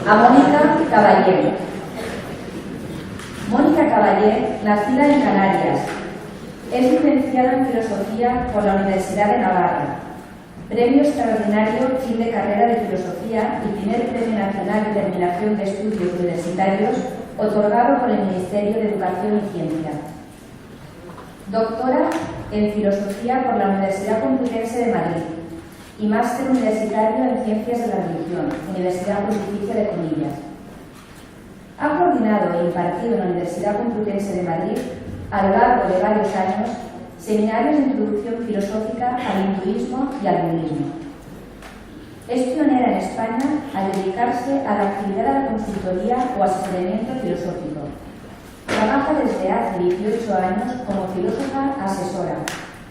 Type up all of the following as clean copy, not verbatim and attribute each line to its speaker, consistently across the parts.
Speaker 1: a Mónica Caballé. Mónica Caballé, nacida en Canarias, es licenciada en Filosofía por la Universidad de Navarra, Premio Extraordinario Fin de Carrera de Filosofía y primer Premio Nacional de Terminación de Estudios Universitarios otorgado por el Ministerio de Educación y Ciencia. Doctora en Filosofía por la Universidad Complutense de Madrid y máster universitario en Ciencias de la Religión, Universidad Pontificia de Comillas. Ha coordinado e impartido en la Universidad Complutense de Madrid, a lo largo de varios años, seminarios de introducción filosófica al hinduismo y al budismo. Es pionera en España al dedicarse a la actividad de la consultoría o asesoramiento filosófico. Trabaja desde hace 18 años como filósofa asesora,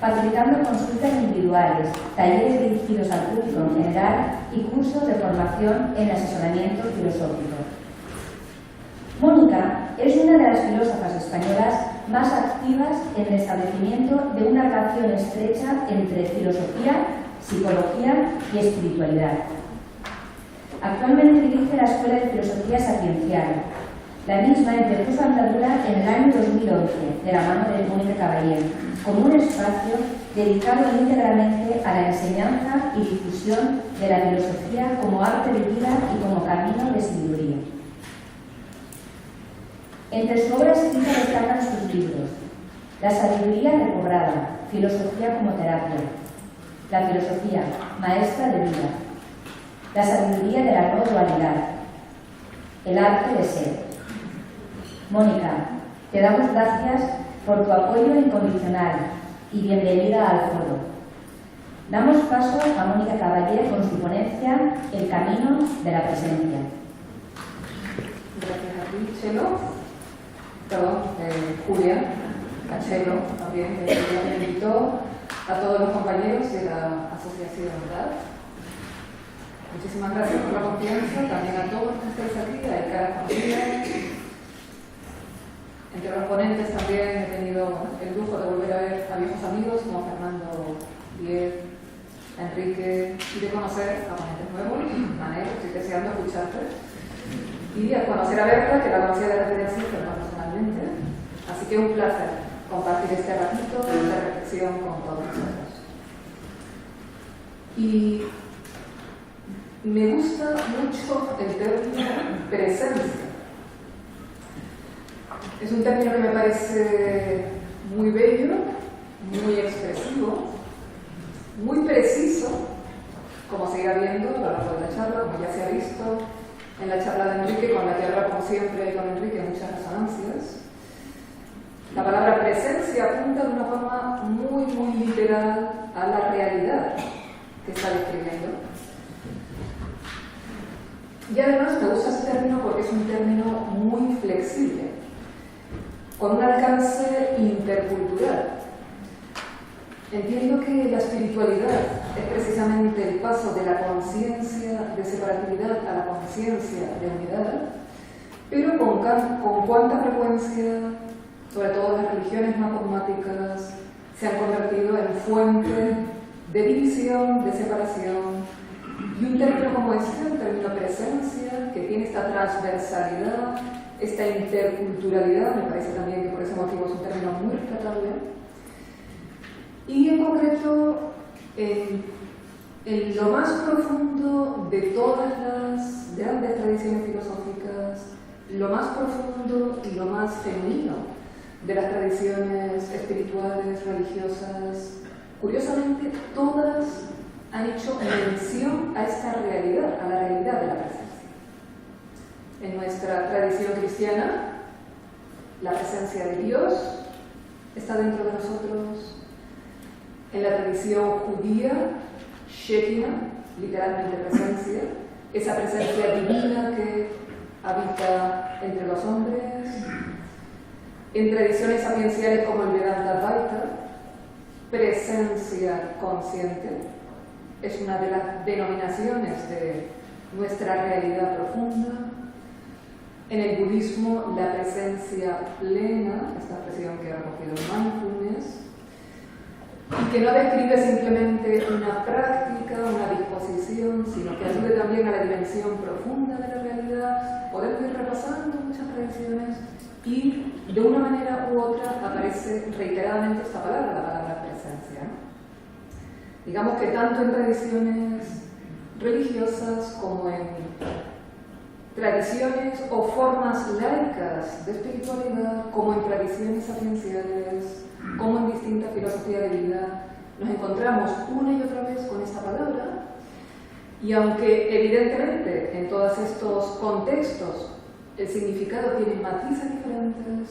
Speaker 1: facilitando consultas individuales, talleres dirigidos al público en general y cursos de formación en asesoramiento filosófico. Mónica es una de las filósofas españolas más activas en el establecimiento de una relación estrecha entre filosofía, psicología y espiritualidad. Actualmente dirige la Escuela de Filosofía Sapiencial. La misma empezó su andadura en el año 2011, de la mano de Mónica Caballé, como un espacio dedicado íntegramente a la enseñanza y difusión de la filosofía como arte de vida y como camino de sabiduría. Entre su obra escrita destacan sus libros: La sabiduría recobrada, filosofía como terapia; La filosofía, maestra de vida; La sabiduría de la no dualidad; El arte de ser. Mónica, te damos gracias por tu apoyo incondicional y bienvenida al foro. Damos paso a Mónica Caballé con su ponencia El camino de la presencia.
Speaker 2: Gracias a ti, Chelo. Julia, a Chelo también, que me invitó, a todos los compañeros de la Asociación DAD. Muchísimas gracias por la confianza, también a todos que estáis aquí, a caras conocidas. Entre los ponentes también he tenido el lujo de volver a ver a viejos amigos como Fernando Diez, a Enrique, y de conocer a ponentes nuevos. Manero, estoy deseando escucharte. Y a conocer a Berta, que la conocía de referencia, pero no personalmente. Así que un placer compartir este ratito de reflexión con todos nosotros. Y me gusta mucho el término presencia. Es un término que me parece muy bello, muy expresivo, muy preciso, como se irá viendo a lo largo de la charla, como ya se ha visto en la charla de Enrique, con la que habla, como siempre, y con Enrique, muchas resonancias. La palabra presencia apunta de una forma muy, muy literal a la realidad que está describiendo. Y además me gusta ese término porque es un término muy flexible, con un alcance intercultural. Entiendo que la espiritualidad es precisamente el paso de la conciencia de separatividad a la conciencia de unidad, pero con cuánta frecuencia, sobre todo las religiones más dogmáticas, se han convertido en fuente de división, de separación. Y un término como este, el término presencia, que tiene esta transversalidad, esta interculturalidad, me parece también que por ese motivo es un término muy rescatable. Y en concreto, en lo más profundo de todas las grandes tradiciones filosóficas, lo más profundo y lo más genuino de las tradiciones espirituales, religiosas, curiosamente todas han hecho mención a esta realidad, a la realidad de la presencia. En nuestra tradición cristiana, la presencia de Dios está dentro de nosotros. En la tradición judía, Shekinah, literalmente presencia, esa presencia divina que habita entre los hombres. En tradiciones sapienciales como el Vedanta-Vaita, presencia consciente es una de las denominaciones de nuestra realidad profunda. En el budismo, la presencia plena, esta expresión que ha recogido el mindfulness, y que no describe simplemente una práctica, una disposición, sino que ayude también a la dimensión profunda de la realidad. vida, podemos ir repasando muchas tradiciones y de una manera u otra aparece reiteradamente esta palabra, la palabra presencia. Digamos que tanto en tradiciones religiosas como en tradiciones o formas laicas de espiritualidad, como en tradiciones sapienciales, como en distintas filosofías de vida, nos encontramos una y otra vez con esta palabra. Y aunque evidentemente en todos estos contextos el significado tiene matices diferentes,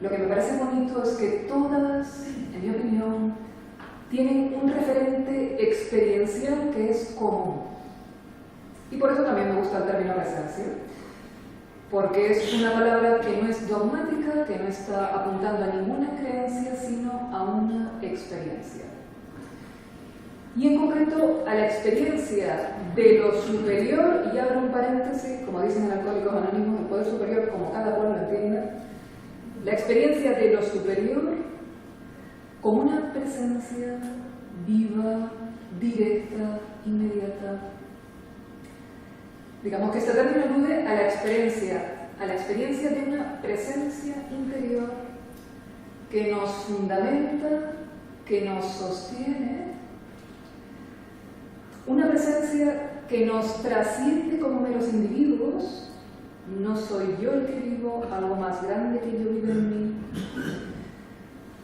Speaker 2: lo que me parece bonito es que todas, en mi opinión, tienen un referente experiencial que es común. Y por eso también me gusta el término presencia, porque es una palabra que no es dogmática, que no está apuntando a ninguna creencia, sino a una experiencia. Y en concreto a la experiencia de lo superior, y abro un paréntesis, como dicen en Alcohólicos Anónimos, el poder superior como cada cual lo entienda, la experiencia de lo superior como una presencia viva, directa, inmediata. Digamos que este término alude a la experiencia de una presencia interior que nos fundamenta, que nos sostiene, una presencia que nos trasciende como meros individuos. No soy yo el que vivo, algo más grande que yo vive en mí.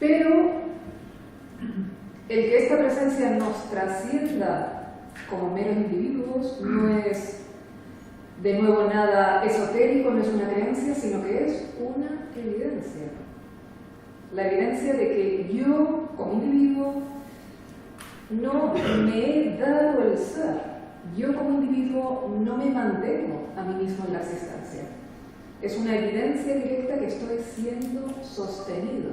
Speaker 2: Pero el que esta presencia nos trascienda como meros individuos no es de nuevo nada esotérico, no es una creencia, sino que es una evidencia. La evidencia de que yo, como individuo, no me he dado el ser. Yo como individuo no me mantengo a mí mismo en la existencia. Es una evidencia directa que estoy siendo sostenido.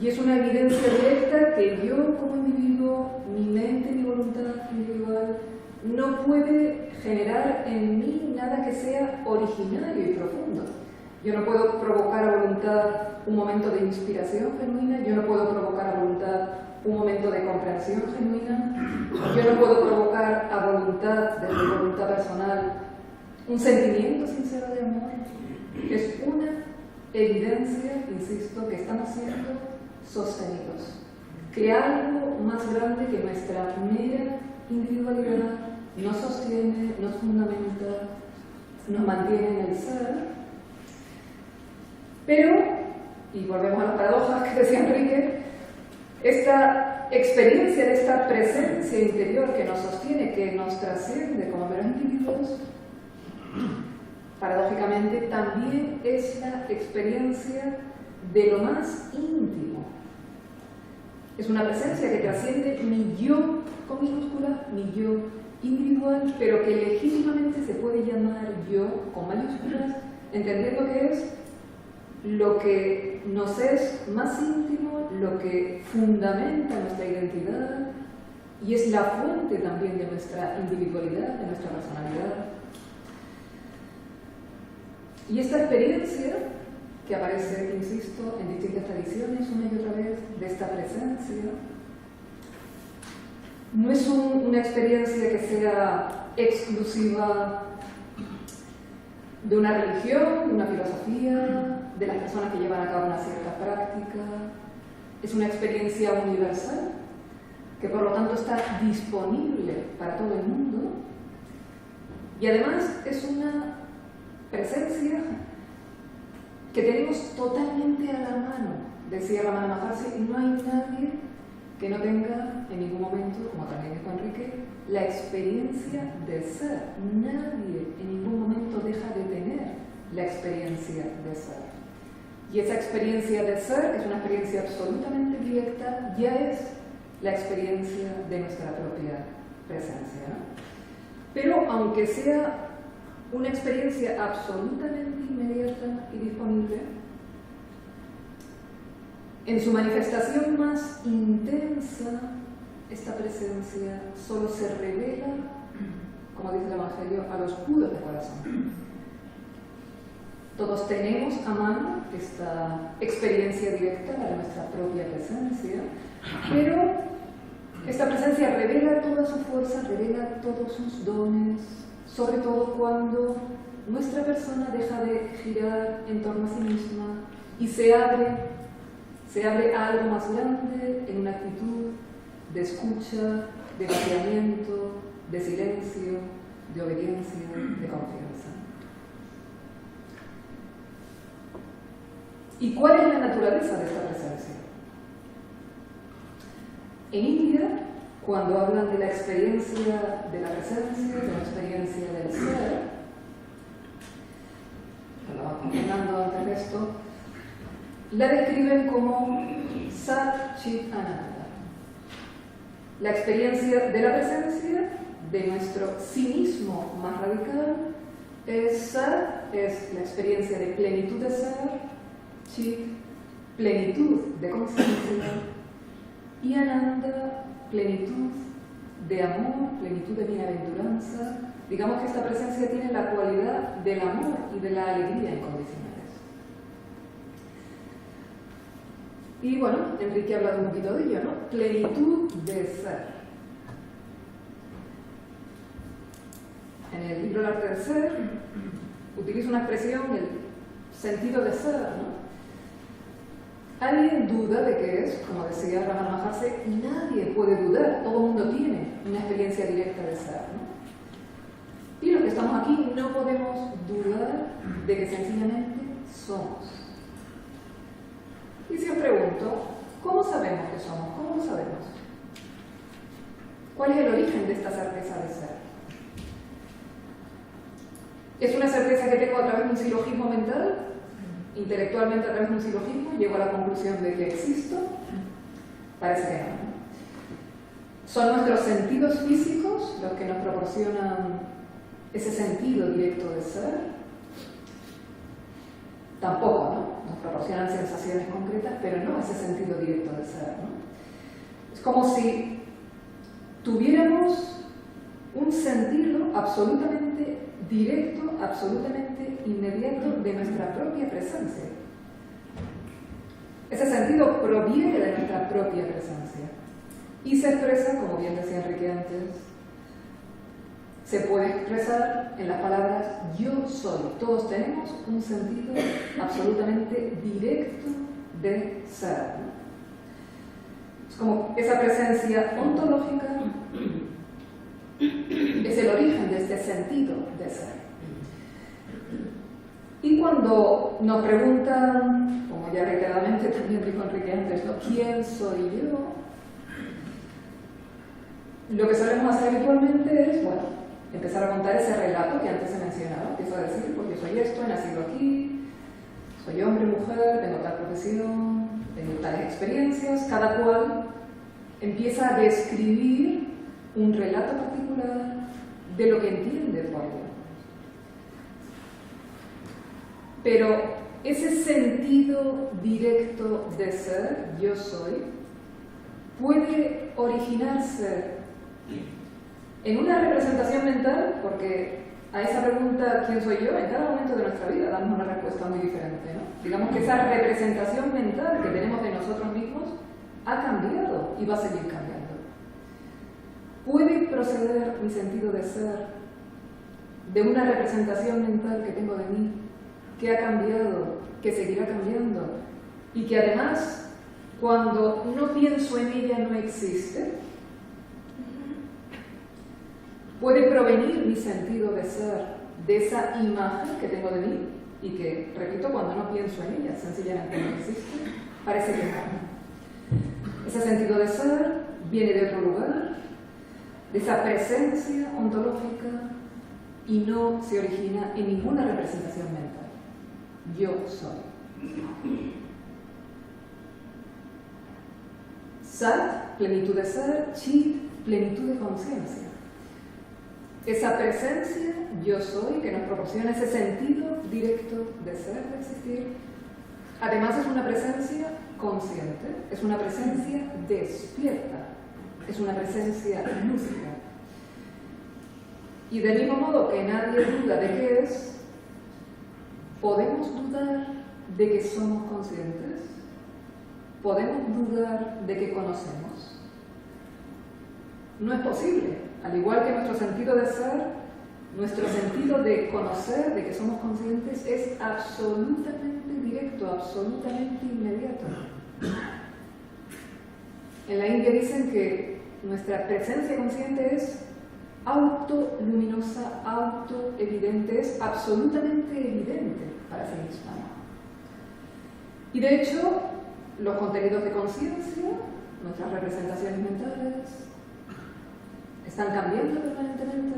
Speaker 2: Y es una evidencia directa que yo como individuo, mi mente, mi voluntad individual, no puede generar en mí nada que sea originario y profundo. Yo no puedo provocar a voluntad un momento de inspiración genuina, yo no puedo provocar a voluntad un momento de comprensión genuina, yo no puedo provocar a voluntad, desde mi voluntad personal, un sentimiento sincero de amor. Es una evidencia, insisto, que estamos siendo sostenidos, que algo más grande que nuestra mera individualidad nos sostiene, nos fundamenta, nos mantiene en el ser. Pero, y volvemos a las paradojas que decía Enrique, esta experiencia de esta presencia interior que nos sostiene, que nos trasciende como meros individuos, paradójicamente también es la experiencia de lo más íntimo. Es una presencia que trasciende mi yo con minúscula, mi yo individual, pero que legítimamente se puede llamar yo con mayúsculas, entendiendo que es lo que nos es más íntimo, lo que fundamenta nuestra identidad y es la fuente también de nuestra individualidad, de nuestra personalidad. Y esta experiencia que aparece, insisto, en distintas tradiciones una y otra vez de esta presencia, no es una experiencia que sea exclusiva de una religión, de una filosofía, de las personas que llevan a cabo una cierta práctica. Es una experiencia universal que por lo tanto está disponible para todo el mundo y además es una presencia que tenemos totalmente a la mano. Decía Ramana Maharshi, no hay nadie que no tenga en ningún momento, como también dijo Enrique, la experiencia de ser. Nadie en ningún momento deja de tener la experiencia de ser. Y esa experiencia de ser es una experiencia absolutamente directa, ya es la experiencia de nuestra propia presencia, ¿no? Pero aunque sea una experiencia absolutamente inmediata y disponible, en su manifestación más intensa, esta presencia solo se revela, como dice el Evangelio, a los puros de corazón. Todos tenemos a mano esta experiencia directa de nuestra propia presencia, pero esta presencia revela toda su fuerza, revela todos sus dones, sobre todo cuando nuestra persona deja de girar en torno a sí misma y se abre a algo más grande en una actitud de escucha, de vaciamiento, de silencio, de obediencia, de confianza. ¿Y cuál es la naturaleza de esta presencia? En India, cuando hablan de la experiencia de la presencia, de la experiencia del ser, hablaba con Fernando antes de esto, la describen como Sat Chit Ananda. La experiencia de la presencia, de nuestro cinismo más radical, es Sat, es la experiencia de plenitud de ser, Chit, plenitud de conciencia, y Ananda, plenitud de amor, plenitud de bienaventuranza. Digamos que esta presencia tiene la cualidad del amor y de la alegría incondicionales. Y bueno, Enrique ha hablado un poquito de ello, ¿no? Plenitud de ser. En el libro El arte del ser utiliza una expresión, el sentido de ser, ¿no? ¿Alguien duda de qué es? Como decía Ramana Maharshi, nadie puede dudar, todo el mundo tiene una experiencia directa de ser, ¿no? Y los que estamos aquí no podemos dudar de que sencillamente somos. Y si os pregunto, ¿cómo sabemos que somos? ¿Cómo lo sabemos? ¿Cuál es el origen de esta certeza de ser? ¿Es una certeza que tengo a través de un silogismo mental? Intelectualmente a través de un silogismo llego a la conclusión de que existo. Parece que no. ¿Son nuestros sentidos físicos los que nos proporcionan ese sentido directo de ser? Tampoco, ¿no? Nos proporcionan sensaciones concretas, pero no ese sentido directo de ser, ¿no? Es como si tuviéramos un sentido absolutamente directo, absolutamente inmediato de nuestra propia presencia. Ese sentido proviene de nuestra propia presencia y se expresa, como bien decía Enrique antes, se puede expresar en las palabras yo soy. Todos tenemos un sentido absolutamente directo de ser, ¿no? Es como esa presencia ontológica es el origen de este sentido de ser. Y cuando nos preguntan, como ya reiteradamente también dijo Enrique antes, ¿no? ¿Quién soy yo? Lo que solemos hacer habitualmente es, bueno, empezar a contar ese relato que antes he mencionado. Empiezo a decir, pues yo soy esto, he nacido aquí, soy hombre, mujer, tengo tal profesión, tengo tales experiencias. Cada cual empieza a describir un relato particular de lo que entiende por ello. Pero ese sentido directo de ser, yo soy, puede originarse en una representación mental, porque a esa pregunta, ¿quién soy yo?, en cada momento de nuestra vida damos una respuesta muy diferente, ¿no? Digamos que esa representación mental que tenemos de nosotros mismos ha cambiado y va a seguir cambiando. ¿Puede proceder mi sentido de ser de una representación mental que tengo de mí, que ha cambiado, que seguirá cambiando, y que además, cuando no pienso en ella, no existe? ¿Puede provenir mi sentido de ser de esa imagen que tengo de mí y que, repito, cuando no pienso en ella, sencillamente no existe? Parece que no. Ese sentido de ser viene de otro lugar, de esa presencia ontológica, y no se origina en ninguna representación mental. Yo soy. Sat, plenitud de ser, Chit, plenitud de conciencia. Esa presencia, yo soy, que nos proporciona ese sentido directo de ser, de existir, además es una presencia consciente, es una presencia despierta, es una presencia lúcida. Y del mismo modo que nadie duda de qué es, ¿podemos dudar de que somos conscientes? ¿Podemos dudar de que conocemos? No es posible. Al igual que nuestro sentido de ser nuestro sentido de conocer, de que somos conscientes, es absolutamente directo, absolutamente inmediato. En la India dicen que nuestra presencia consciente es autoluminosa, autoevidente, es absolutamente evidente para sí misma. Y de hecho, los contenidos de conciencia, nuestras representaciones mentales, están cambiando permanentemente.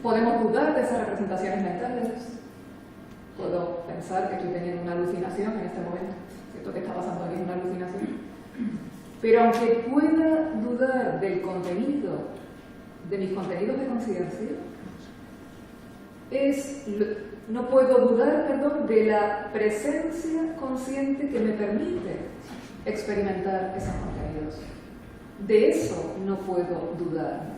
Speaker 2: Podemos dudar de esas representaciones mentales. Puedo pensar que estoy teniendo una alucinación en este momento. Esto que está pasando aquí es una alucinación. Pero aunque pueda dudar del contenido, de mis contenidos de conciencia, no puedo dudar, de la presencia consciente que me permite experimentar esos contenidos. De eso no puedo dudar.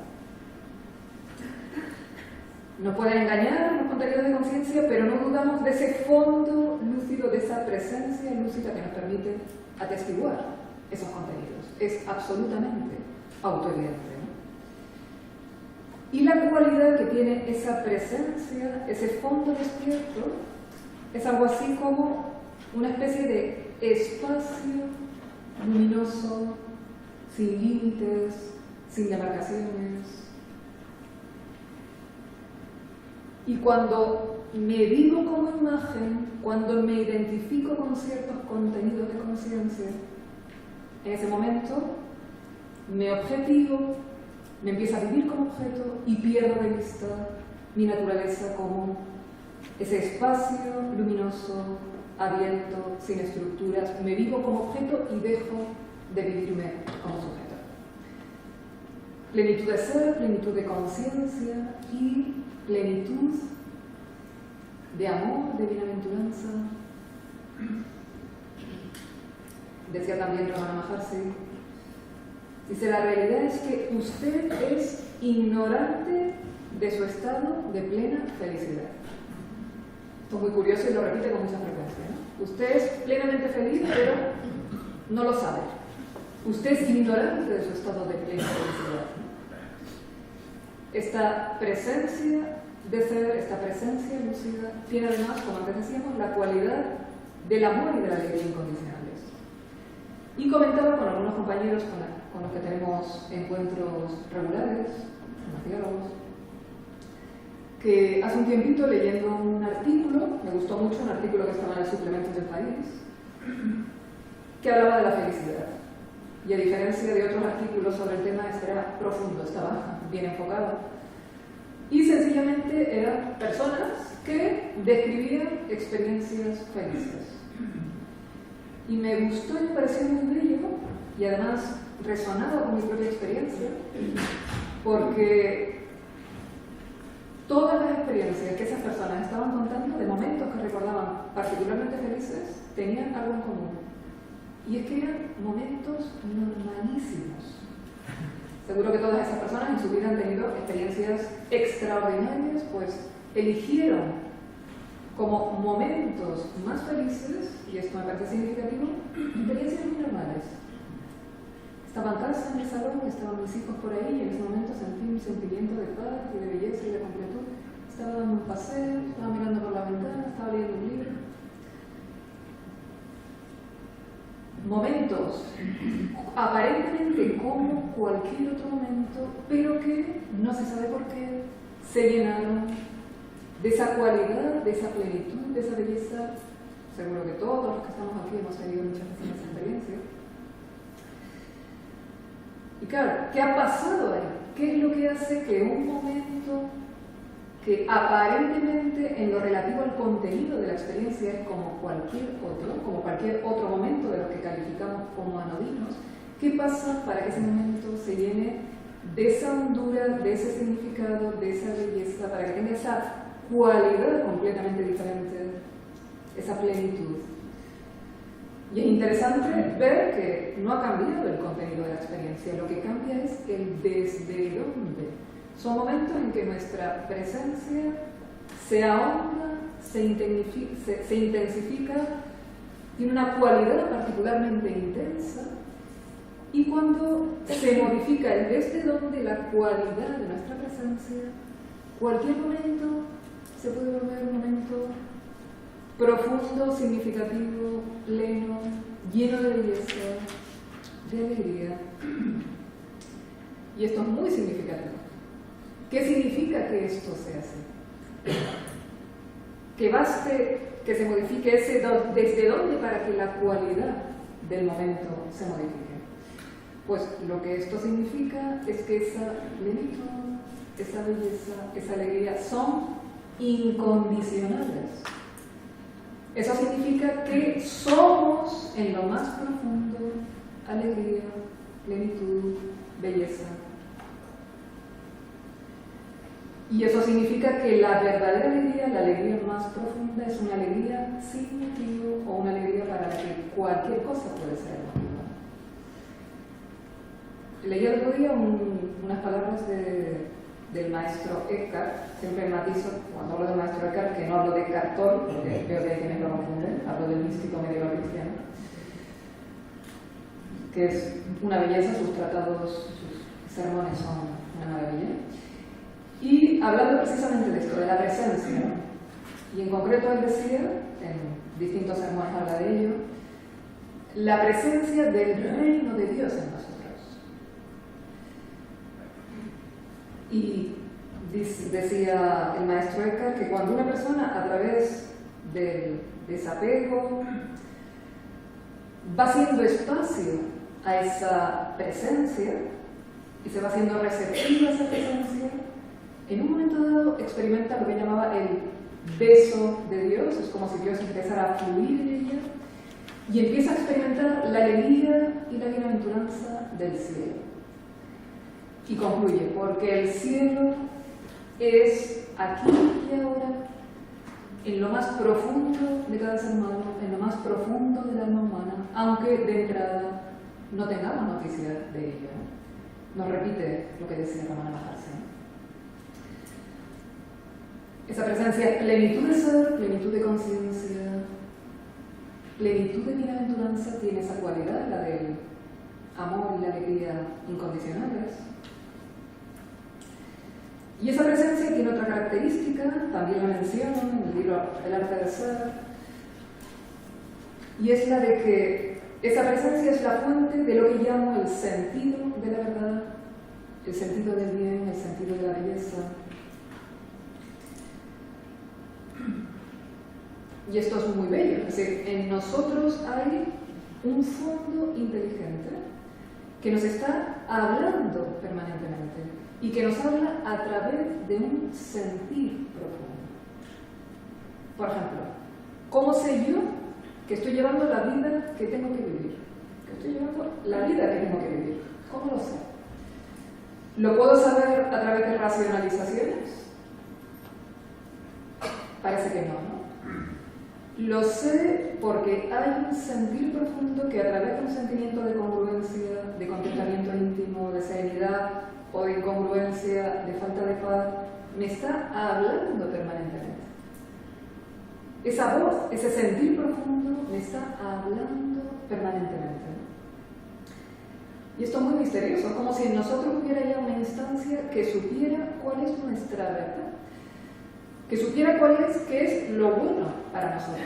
Speaker 2: Nos pueden engañar los contenidos de conciencia, pero no dudamos de ese fondo lúcido, de esa presencia lúcida que nos permite atestiguar esos contenidos. Es absolutamente autoevidente, ¿no? Y la cualidad que tiene esa presencia, ese fondo despierto, es algo así como una especie de espacio luminoso, sin límites, sin demarcaciones. Y cuando me vivo como imagen, cuando me identifico con ciertos contenidos de conciencia, en ese momento me objetivo, me empiezo a vivir como objeto y pierdo de vista mi naturaleza como ese espacio luminoso, abierto, sin estructuras. Me vivo como objeto y dejo de vivirme como sujeto. Plenitud de ser, plenitud de conciencia y plenitud de amor, de bienaventuranza. Decía también Ramana Maharshi, dice, la realidad es que usted es ignorante de su estado de plena felicidad. Esto es muy curioso y lo repite con mucha frecuencia, ¿no? Usted es plenamente feliz, pero no lo sabe. Usted es ignorante de su estado de plena felicidad. Esta presencia de ser, esta presencia lúcida, tiene además, como antes decíamos, la cualidad del amor y de la alegría incondicionales. Y comentaba con algunos compañeros con los que tenemos encuentros regulares, diálogos, que hace un tiempito leyendo un artículo, me gustó mucho un artículo que estaba en el suplemento del País, que hablaba de la felicidad. Y a diferencia de otros artículos sobre el tema, este era profundo, estaba bien enfocado. Y sencillamente eran personas que describían experiencias felices. Y me gustó y me pareció muy bello, y además resonaba con mi propia experiencia, porque todas las experiencias que esas personas estaban contando, de momentos que recordaban particularmente felices, tenían algo en común. Y es que eran momentos normalísimos. Seguro que todas esas personas en su vida han tenido experiencias extraordinarias, pues eligieron como momentos más felices, y esto me parece significativo, experiencias muy normales. Estaba en casa, en el salón, estaban mis hijos por ahí, y en ese momento sentí un sentimiento de paz y de belleza y de completud. Estaba dando un paseo, estaba mirando por la ventana, estaba leyendo un libro. Momentos aparentemente como cualquier otro momento, pero que no se sabe por qué se llenaron de esa cualidad, de esa plenitud, de esa belleza. Seguro que todos los que estamos aquí hemos tenido muchas veces esa experiencia. Y claro, ¿qué ha pasado ahí? ¿Qué es lo que hace que un momento que aparentemente en lo relativo al contenido de la experiencia es como cualquier otro momento de lo que calificamos como anodinos, qué pasa para que ese momento se llene de esa hondura, de ese significado, de esa belleza, para que tenga esa cualidad completamente diferente, esa plenitud? Y es interesante ver que no ha cambiado el contenido de la experiencia, lo que cambia es el desde dónde. Son momentos en que nuestra presencia se ahonda, se intensifica, tiene una cualidad particularmente intensa, y cuando se modifica el desde dónde, la cualidad de nuestra presencia, cualquier momento se puede volver un momento profundo, significativo, pleno, lleno de belleza, de alegría. Y esto es muy significativo. ¿Qué significa que esto sea así? Que baste que se modifique ese desde dónde para que la cualidad del momento se modifique. Pues lo que esto significa es que esa plenitud, esa belleza, esa alegría son incondicionales. Eso significa que somos en lo más profundo alegría, plenitud, belleza. Y eso significa que la verdadera alegría, la alegría más profunda, es una alegría sin motivo o una alegría para la que cualquier cosa puede ser motivo. Leí el otro día unas palabras del maestro Eckhart. Siempre matizo cuando hablo del maestro Eckhart que no hablo de Eckhart Tolle, porque veo que hay quienes lo confunden, hablo del místico medieval cristiano, que es una belleza, sus tratados, sus sermones son una maravilla. Y hablando precisamente de esto, de la presencia, ¿no? Y en concreto él decía, en distintos sermones habla de ello, la presencia del reino de Dios en nosotros. Y decía el maestro Eckhart que cuando una persona a través del desapego va haciendo espacio a esa presencia y se va haciendo receptiva a esa presencia, en un momento dado experimenta lo que llamaba el beso de Dios. Es como si Dios empezara a fluir en ella y empieza a experimentar la alegría y la bienaventuranza del cielo. Y concluye, porque el cielo es aquí y ahora, en lo más profundo de cada ser humano, en lo más profundo del alma humana, aunque de entrada no tengamos noticia de ello. Nos repite lo que decía Ramana Maharshi. Esa presencia es plenitud de ser, plenitud de conciencia, plenitud de bienaventuranza, tiene esa cualidad, la del amor y la alegría incondicionales. Y esa presencia tiene otra característica, también la menciono en el libro El arte de ser, y es la de que esa presencia es la fuente de lo que llamo el sentido de la verdad, el sentido del bien, el sentido de la belleza. Y esto es muy bello, es decir, en nosotros hay un fondo inteligente que nos está hablando permanentemente y que nos habla a través de un sentir profundo. Por ejemplo, ¿cómo sé yo que estoy llevando la vida que tengo que vivir? Que estoy llevando la vida que tengo que vivir. ¿Cómo lo sé? ¿Lo puedo saber a través de racionalizaciones? Parece que no, ¿no? Lo sé porque hay un sentir profundo que a través de un sentimiento de congruencia, de contentamiento íntimo, de serenidad o de incongruencia, de falta de paz, me está hablando permanentemente. Esa voz, ese sentir profundo me está hablando permanentemente. Y esto es muy misterioso, es como si en nosotros hubiera ya una instancia que supiera cuál es nuestra verdad, que supiera qué es lo bueno para nosotros.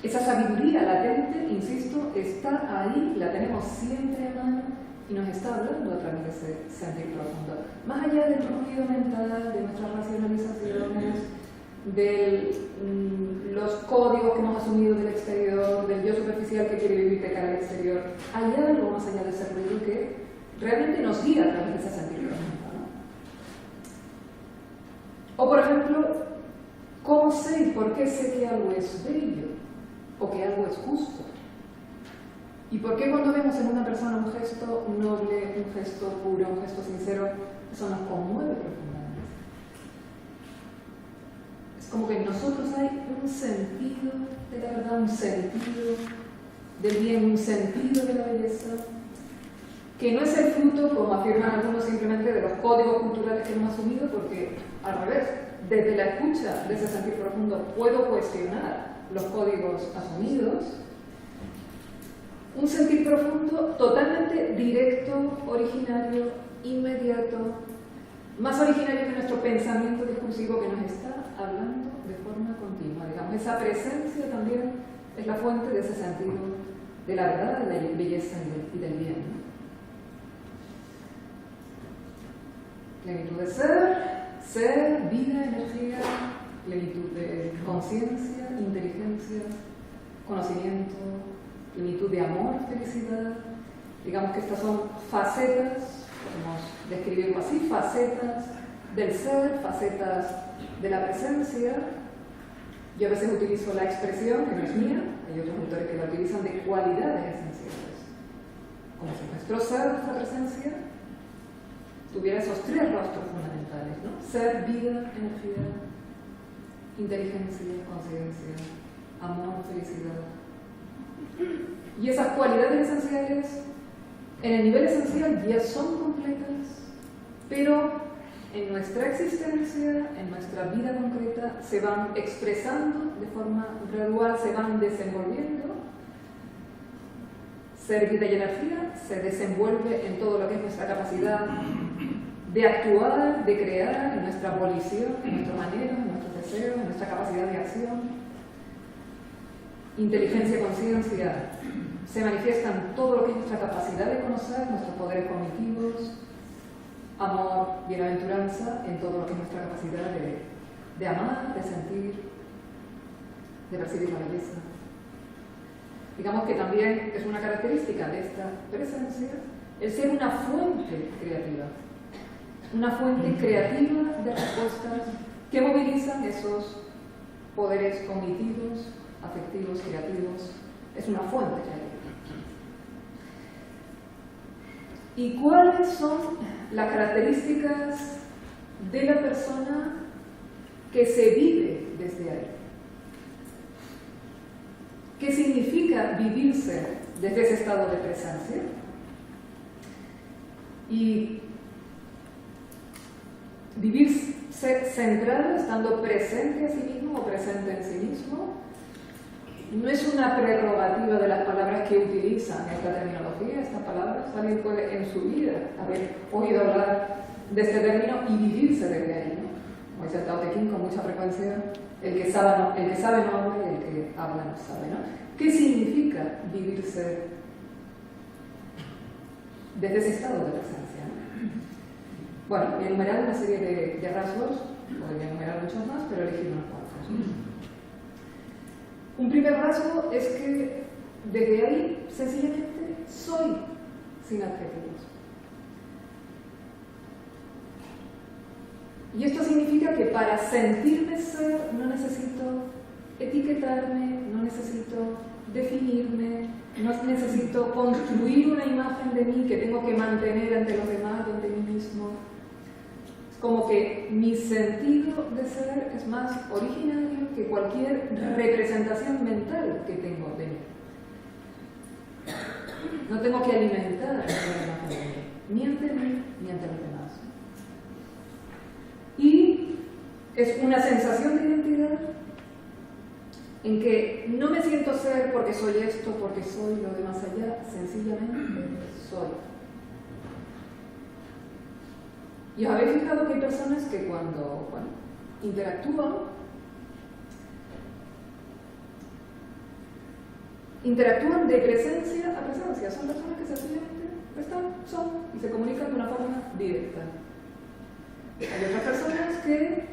Speaker 2: Esa sabiduría latente, insisto, está ahí, la tenemos siempre a mano y nos está hablando a través de ese sentir profundo. Más allá del ruido mental, de nuestras racionalizaciones, de los códigos que hemos asumido del exterior, del yo superficial que quiere vivir de cara al exterior, hay algo más allá de ese ruido que realmente nos guía a través de ese sentir profundo. O, por ejemplo, ¿cómo sé y por qué sé que algo es bello o que algo es justo? ¿Y por qué cuando vemos en una persona un gesto noble, un gesto puro, un gesto sincero, eso nos conmueve profundamente? Es como que en nosotros hay un sentido de la verdad, un sentido del bien, un sentido de la belleza, que no es el fruto, como afirman algunos, simplemente de los códigos culturales que hemos asumido, porque al revés, desde la escucha de ese sentir profundo puedo cuestionar los códigos asumidos. Un sentir profundo totalmente directo, originario, inmediato, más originario que nuestro pensamiento discursivo que nos está hablando de forma continua. Digamos, esa presencia también es la fuente de ese sentido de la verdad, de la belleza y del bien, ¿no? Plenitud de ser, vida, energía, plenitud de conciencia, inteligencia, conocimiento, plenitud de amor, felicidad. Digamos que estas son facetas, podemos describirlo así, facetas del ser, facetas de la presencia. Yo a veces utilizo la expresión, que no es mía, hay otros autores que la utilizan, de cualidades esenciales. Como si nuestro ser, nuestra presencia, tuviera esos tres rostros fundamentales, ¿no? Ser, vida, energía, inteligencia, conciencia, amor, felicidad. Y esas cualidades esenciales, en el nivel esencial, ya son completas, pero en nuestra existencia, en nuestra vida concreta, se van expresando de forma gradual, se van desenvolviendo. Ser, vida y energía se desenvuelve en todo lo que es nuestra capacidad de actuar, de crear, en nuestra volición, en nuestro manejo, en nuestros deseos, en nuestra capacidad de acción. Inteligencia y conciencia se manifiestan en todo lo que es nuestra capacidad de conocer, nuestros poderes cognitivos. Amor, bienaventuranza, en todo lo que es nuestra capacidad de amar, de sentir, de percibir la belleza. Digamos que también es una característica de esta presencia el ser una fuente creativa. Una fuente creativa de respuestas que movilizan esos poderes cognitivos, afectivos, creativos. Es una fuente creativa. ¿Y cuáles son las características de la persona que se vive desde ahí? ¿Qué significa vivirse desde ese estado de presencia? Y vivirse centrado, estando presente a sí mismo o presente en sí mismo, no es una prerrogativa de las palabras que utilizan esta terminología. Estas palabras alguien puede en su vida haber oído hablar de este término y vivirse desde ahí, ¿no? Como dice el Tao Te Ching con mucha frecuencia, el que sabe no habla y el que habla no sabe, ¿no? ¿Qué significa vivirse desde ese estado de presencia, ¿no? Bueno, he enumerado una serie de rasgos, podría enumerar muchos más, pero elegí unos cuantos, ¿no? Un primer rasgo es que desde ahí sencillamente soy sin adjetivos. Y esto significa que para sentirme ser no necesito etiquetarme, no necesito definirme, no necesito construir una imagen de mí que tengo que mantener ante los demás y ante mí mismo. Es como que mi sentido de ser es más originario que cualquier representación mental que tengo de mí. No tengo que alimentar una imagen de mí, ni ante mí ni ante los demás. Y es una sensación de identidad en que no me siento ser porque soy esto, porque soy lo de más allá, sencillamente soy. Y os habéis fijado que hay personas que cuando interactúan de presencia a presencia. Son personas que sencillamente son y se comunican de una forma directa. Hay otras personas que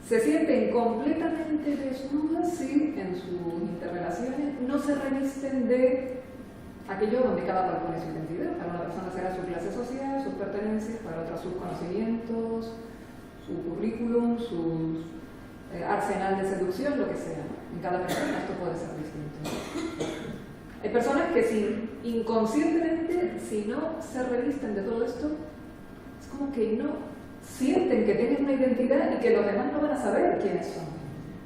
Speaker 2: se sienten completamente desnudas si en sus interrelaciones no se revisten de aquello donde cada cual pone su identidad. Para una persona será su clase social, sus pertenencias, para otra sus conocimientos, su currículum, su arsenal de seducción, lo que sea, ¿no? En cada persona esto puede ser distinto. Hay personas que inconscientemente, si no se revisten de todo esto, es como que no sienten que tienen una identidad y que los demás no van a saber quiénes son.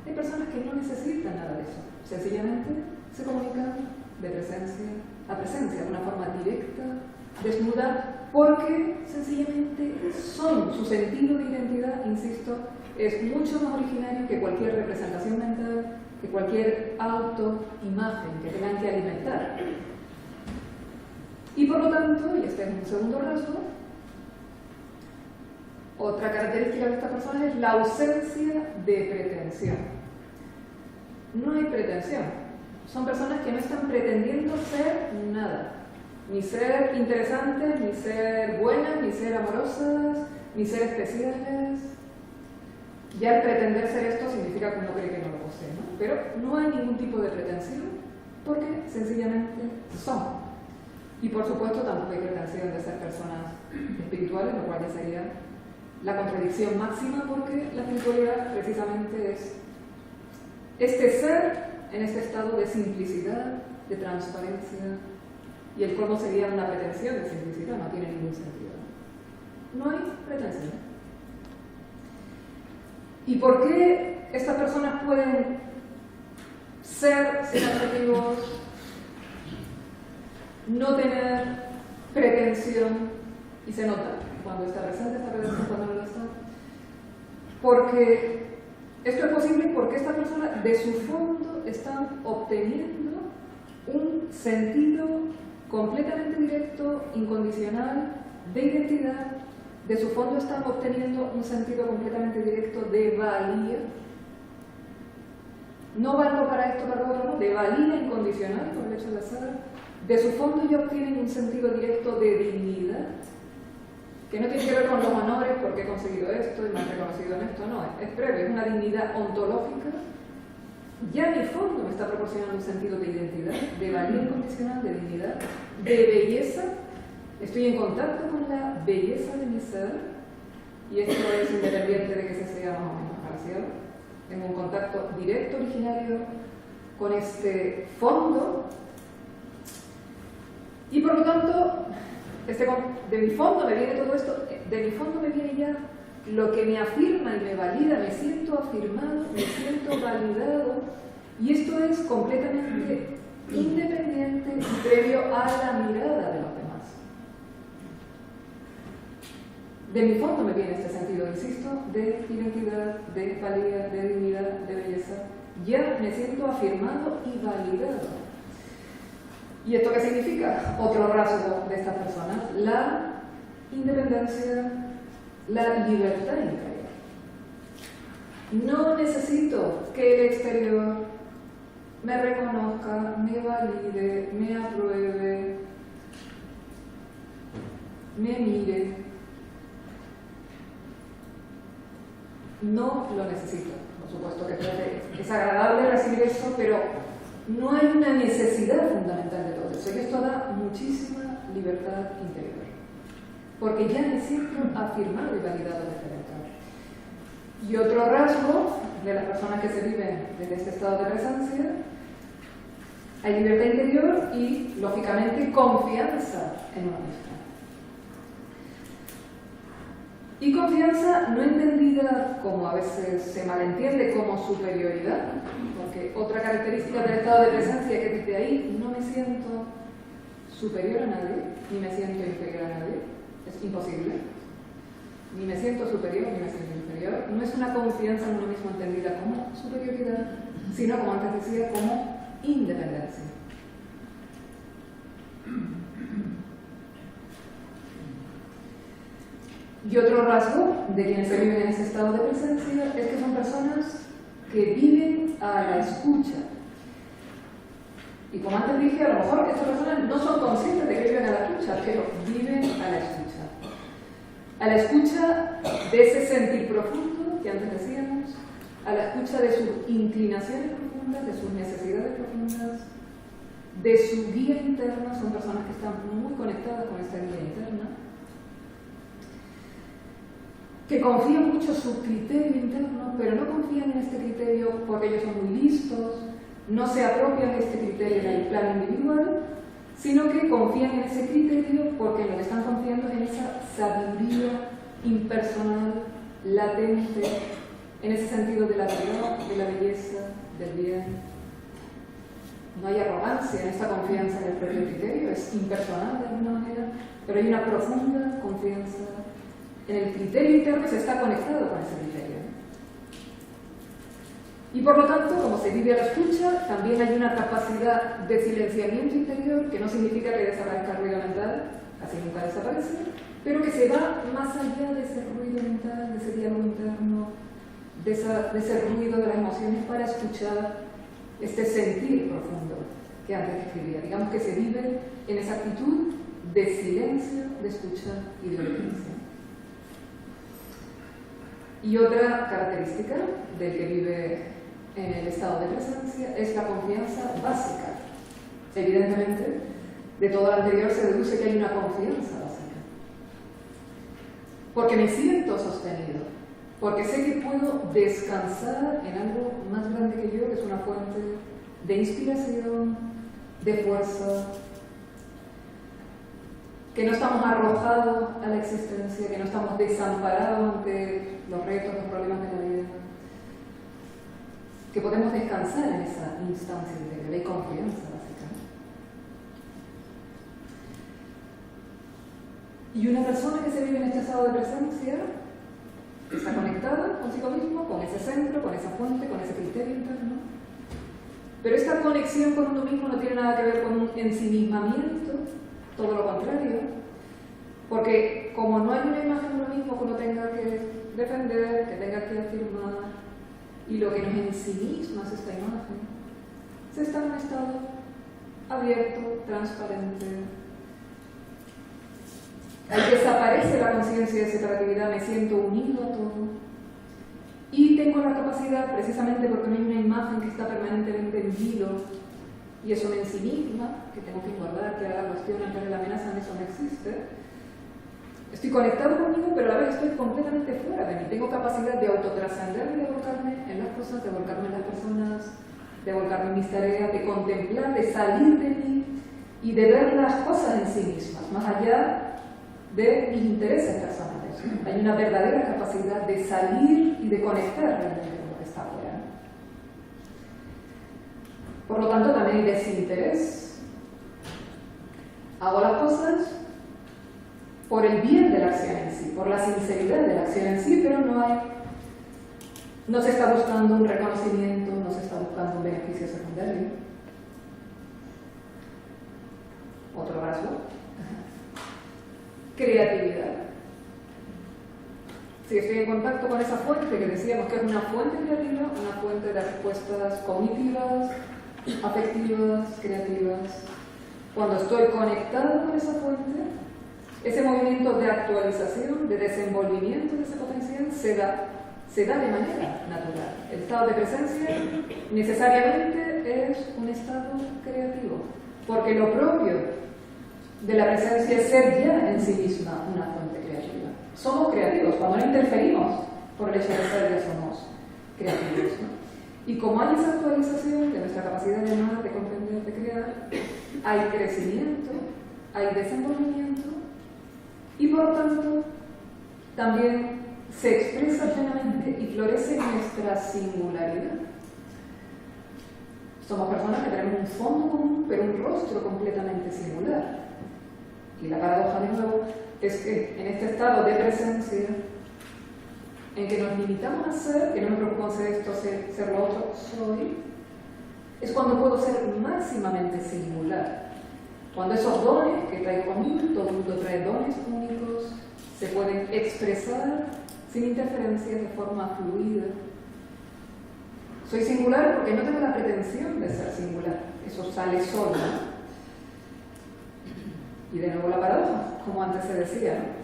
Speaker 2: Hay personas que no necesitan nada de eso. Sencillamente se comunican de presencia a presencia, de una forma directa, desnuda, porque sencillamente son. Su sentido de identidad, insisto, es mucho más originario que cualquier representación mental, que cualquier autoimagen que tengan que alimentar. Y por lo tanto, y este es un segundo rasgo, Otra característica de esta persona es la ausencia de pretensión. No hay pretensión. Son personas que no están pretendiendo ser nada. Ni ser interesantes, ni ser buenas, ni ser amorosas, ni ser especiales. Ya el pretender ser esto significa que uno cree que no lo posee, ¿no? Pero no hay ningún tipo de pretensión porque sencillamente son. Y por supuesto tampoco hay pretensión de ser personas espirituales, lo cual ya sería la contradicción máxima, porque la espiritualidad precisamente es este ser en este estado de simplicidad, de transparencia, y el colmo sería una pretensión de simplicidad, no tiene ningún sentido. No hay pretensión. ¿Y por qué estas personas pueden ser sin adjetivos, no tener pretensión, y se nota cuando está presente esta pretensión, cuando no lo está? Porque esto es posible porque estas personas de su fondo están obteniendo un sentido completamente directo, incondicional, de identidad. De su fondo están obteniendo un sentido completamente directo de valía. No valgo para esto, para lo otro, no, de valía incondicional por el hecho de ser. De su fondo ya obtienen un sentido directo de dignidad, que no tiene que ver con los honores porque he conseguido esto y me han reconocido en esto, no, es previo, es una dignidad ontológica. Ya mi fondo me está proporcionando un sentido de identidad, de valía incondicional, de dignidad, de belleza. Estoy en contacto con la belleza de mi ser, y esto es independiente de que se sea más o menos agraciado. Tengo un contacto directo, originario, con este fondo, y por lo tanto, de mi fondo me viene todo esto, de mi fondo me viene ya lo que me afirma y me valida, me siento afirmado, me siento validado, y esto es completamente independiente y previo a la mirada de los demás. De mi fondo me viene este sentido, insisto, de identidad, de valía, de dignidad, de belleza. Ya me siento afirmado y validado. ¿Y esto qué significa? Otro rasgo de estas personas: la independencia, la libertad interior. No necesito que el exterior me reconozca, me valide, me apruebe, me mire. No lo necesito. Por supuesto que es agradable recibir eso, pero no hay una necesidad fundamental de todo eso. Y esto da muchísima libertad interior, porque ya me siento afirmado y validado desde dentro. Y otro rasgo de las personas que se viven desde este estado de presencia: hay libertad interior y, lógicamente, confianza en uno mismo. Y confianza no entendida como a veces se malentiende como superioridad, porque otra característica del estado de presencia que desde ahí no me siento superior a nadie, ni me siento inferior a nadie, es imposible. Ni me siento superior, ni me siento inferior. No es una confianza en uno mismo entendida como superioridad, sino, como antes decía, como independencia. Y otro rasgo de quienes se viven en ese estado de presencia es que son personas que viven a la escucha. Y como antes dije, a lo mejor estas personas no son conscientes de que viven a la escucha, pero viven a la escucha. A la escucha de ese sentir profundo que antes decíamos, a la escucha de sus inclinaciones profundas, de sus necesidades profundas, de su guía interna. Son personas que están muy conectadas con esta guía interna, que confían mucho en su criterio interno, pero no confían en este criterio porque ellos son muy listos, no se apropian de este criterio en el plano individual, sino que confían en ese criterio porque lo que están confiando es en esa sabiduría impersonal, latente, en ese sentido de la verdad, de la belleza, del bien. No hay arrogancia en esta confianza en el propio criterio, es impersonal de alguna manera, pero hay una profunda confianza en el criterio interno, se está conectado con ese criterio. Y por lo tanto, como se vive a la escucha, también hay una capacidad de silenciamiento interior, que no significa que desaparezca el ruido mental, casi nunca desaparece, pero que se va más allá de ese ruido mental, de ese diálogo interno, de ese ruido de las emociones para escuchar este sentir profundo que antes describía. Digamos que se vive en esa actitud de silencio, de escucha y de obediencia. Y otra característica del que vive en el estado de presencia es la confianza básica. Evidentemente, de todo lo anterior se deduce que hay una confianza básica. Porque me siento sostenido, porque sé que puedo descansar en algo más grande que yo, que es una fuente de inspiración, de fuerza, que no estamos arrojados a la existencia, que no estamos desamparados ante los retos, los problemas de la vida, que podemos descansar en esa instancia de la confianza básica. Y una persona que se vive en este estado de presencia está conectada consigo mismo, con ese centro, con esa fuente, con ese criterio interno. Pero esta conexión con uno mismo no tiene nada que ver con un ensimismamiento, todo lo contrario, porque como no hay una imagen de uno mismo que uno tenga que defender, que tenga que afirmar, y lo que nos ensimisma es esta imagen, se está en un estado abierto, transparente. Ahí desaparece la conciencia de separatividad, me siento unido a todo. Y tengo la capacidad, precisamente porque no hay una imagen que está permanentemente en vilo, y eso me ensimisma, que tengo que guardar, que haga la cuestión, que la amenaza, eso no existe. Estoy conectado conmigo, pero a la vez estoy completamente fuera de mí. Tengo capacidad de autotrascender y de volcarme en las cosas, de volcarme en las personas, de volcarme en mis tareas, de contemplar, de salir de mí y de ver las cosas en sí mismas, más allá de mis intereses personales. Hay una verdadera capacidad de salir y de conectar realmente con lo que está afuera. Por lo tanto, también hay desinterés. Hago las cosas por el bien de la acción en sí, por la sinceridad de la acción en sí, pero no se está buscando un reconocimiento, no se está buscando un beneficio secundario. Otro rasgo. Creatividad. Si estoy en contacto con esa fuente que decíamos que es una fuente creativa, una fuente de respuestas cognitivas, afectivas, creativas, cuando estoy conectado con esa fuente, ese movimiento de actualización, de desenvolvimiento de esa potencial se da de manera natural. El estado de presencia necesariamente es un estado creativo, porque lo propio de la presencia es ser ya en sí misma una fuente creativa. Somos creativos, cuando no interferimos por el hecho de ser ya somos creativos, ¿no? Y como hay esa actualización de nuestra capacidad de amar, de comprender, de crear, hay crecimiento, hay desenvolvimiento, y por lo tanto también se expresa plenamente y florece nuestra singularidad. Somos personas que tenemos un fondo común, pero un rostro completamente singular. Y la paradoja, de nuevo, es que en este estado de presencia, en que nos limitamos a ser, que no me preocupa ser esto, ser lo otro, soy, es cuando puedo ser máximamente singular. Cuando esos dones que traigo conmigo, todo el mundo trae dones únicos, se pueden expresar sin interferencias de forma fluida. Soy singular porque no tengo la pretensión de ser singular, eso sale solo, ¿no? Y de nuevo la paradoja, como antes se decía, ¿no?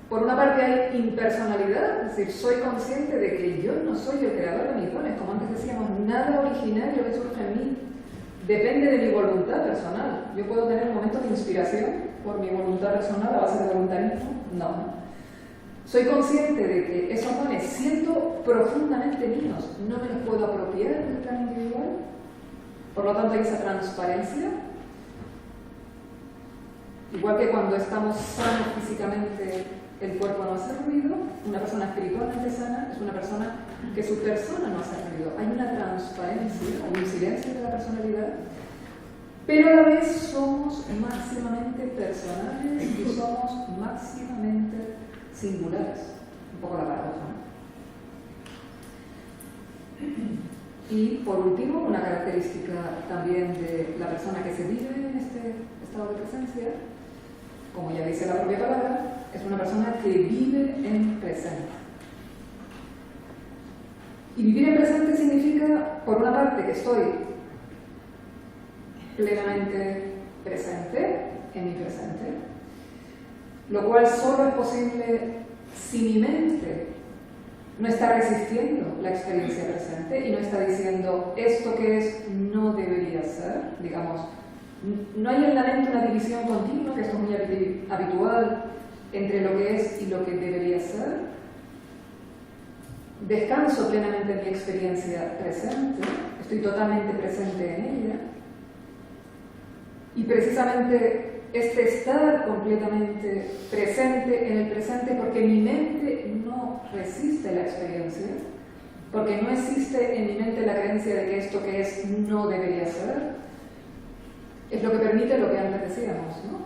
Speaker 2: Por una parte hay impersonalidad, es decir, soy consciente de que yo no soy el creador de mis dones, como antes decíamos, nada originario que surge en mí depende de mi voluntad personal. Yo puedo tener momentos de inspiración por mi voluntad personal a base de voluntarismo, no. Soy consciente de que esos dones, siendo profundamente míos, no me los puedo apropiar del plano individual, por lo tanto hay esa transparencia. Igual que cuando estamos sanos físicamente, el cuerpo no hace ruido, una persona espiritualmente sana es una persona que su persona no hace ruido. Hay una transparencia, hay un silencio de la personalidad, pero a la vez somos máximamente personales y somos máximamente singulares. Un poco la paradoja, ¿no? Y por último, una característica también de la persona que se vive en este estado de presencia como ya dice la propia palabra, es una persona que vive en presente. Y vivir en presente significa, por una parte, que estoy plenamente presente, en mi presente, lo cual solo es posible si mi mente no está resistiendo la experiencia presente y no está diciendo esto que es no debería ser, digamos, no hay en la mente una división continua, que esto es muy habitual, entre lo que es y lo que debería ser. Descanso plenamente en mi experiencia presente, estoy totalmente presente en ella, y precisamente este estar completamente presente en el presente, porque mi mente no resiste la experiencia, porque no existe en mi mente la creencia de que esto que es no debería ser, es lo que permite lo que antes decíamos, ¿no?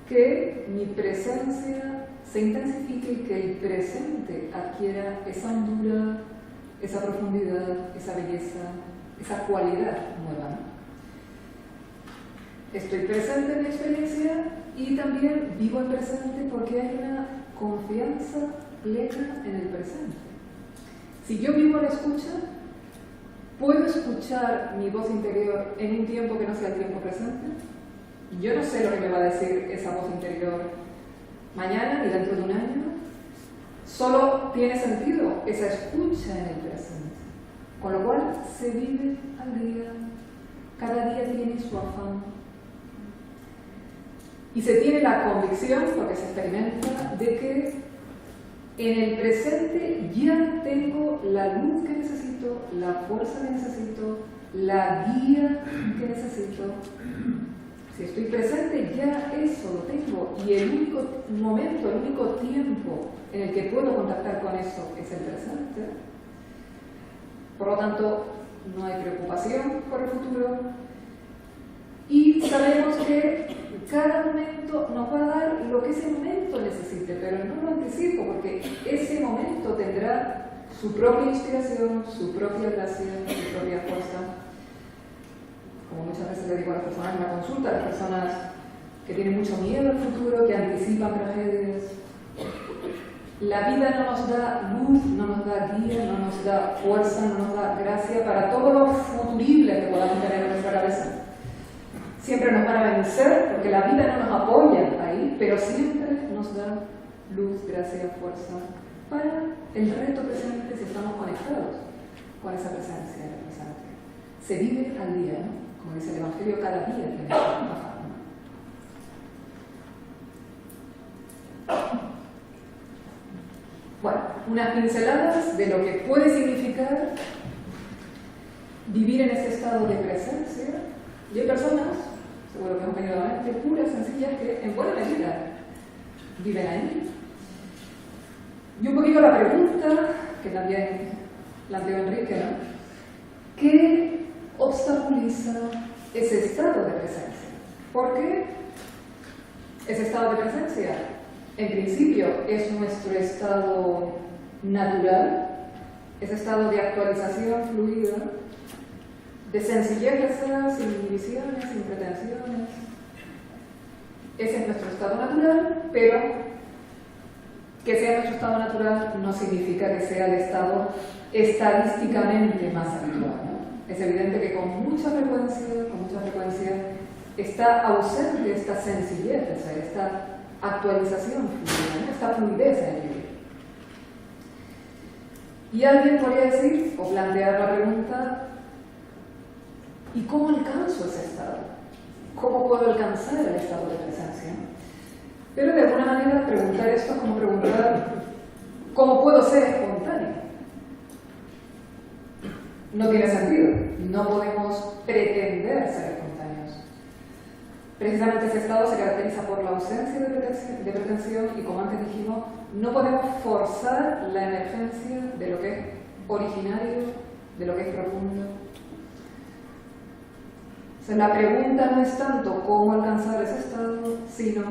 Speaker 2: Que mi presencia se intensifique y que el presente adquiera esa hondura, esa profundidad, esa belleza, esa cualidad nueva, ¿no? Estoy presente en mi experiencia y también vivo el presente porque hay una confianza plena en el presente. Si yo vivo la escucha, ¿puedo escuchar mi voz interior en un tiempo que no sea el tiempo presente? Yo no sé lo que me va a decir esa voz interior mañana ni dentro de un año. Solo tiene sentido esa escucha en el presente. Con lo cual se vive al día, cada día tiene su afán. Y se tiene la convicción, porque se experimenta, de que en el presente ya tengo la luz que necesito, la fuerza que necesito, la guía que necesito. Si estoy presente, ya eso lo tengo. Y el único momento, el único tiempo en el que puedo contactar con eso es el presente. Por lo tanto, no hay preocupación por el futuro. Y sabemos que cada momento nos va a dar lo que ese momento necesite, pero no lo anticipo, porque ese momento tendrá su propia inspiración, su propia gracia, su propia fuerza. Como muchas veces le digo a las personas en la consulta, a las personas que tienen mucho miedo al futuro, que anticipan tragedias. La vida no nos da luz, no nos da guía, no nos da fuerza, no nos da gracia para todo lo futurible que podamos tener en nuestra cabeza. Siempre nos van a vencer porque la vida no nos apoya ahí, pero siempre nos da luz, gracia, fuerza para el reto presente si estamos conectados con esa presencia en el presente. Se vive al día, ¿no? Como dice el Evangelio, cada día tiene que trabajar, ¿no? Bueno, unas pinceladas de lo que puede significar vivir en ese estado de presencia. Y hay personas, seguro que hemos venido a la mente, puras, sencillas, que en buena medida viven ahí. Y un poquito la pregunta, que también planteó Enrique, ¿no? ¿Qué obstaculiza ese estado de presencia? Porque ese estado de presencia, en principio, es nuestro estado natural, ese estado de actualización fluida, de sencillez reserva, sin inhibiciones, sin pretensiones. Ese es nuestro estado natural, pero que sea nuestro estado natural no significa que sea el estado estadísticamente más habitual, ¿no? Es evidente que con mucha frecuencia está ausente esta sencillez, o sea, esta actualización fluida, ¿no? Esta fluidez en el vivir. Y alguien podría decir, o plantear la pregunta, ¿y cómo alcanzo ese estado? ¿Cómo puedo alcanzar el estado de presencia? Pero de alguna manera preguntar esto es como preguntar ¿cómo puedo ser espontáneo? No tiene sentido. No podemos pretender ser espontáneos. Precisamente ese estado se caracteriza por la ausencia de pretensión y, como antes dijimos, no podemos forzar la emergencia de lo que es originario, de lo que es profundo. O sea, la pregunta no es tanto cómo alcanzar ese estado, sino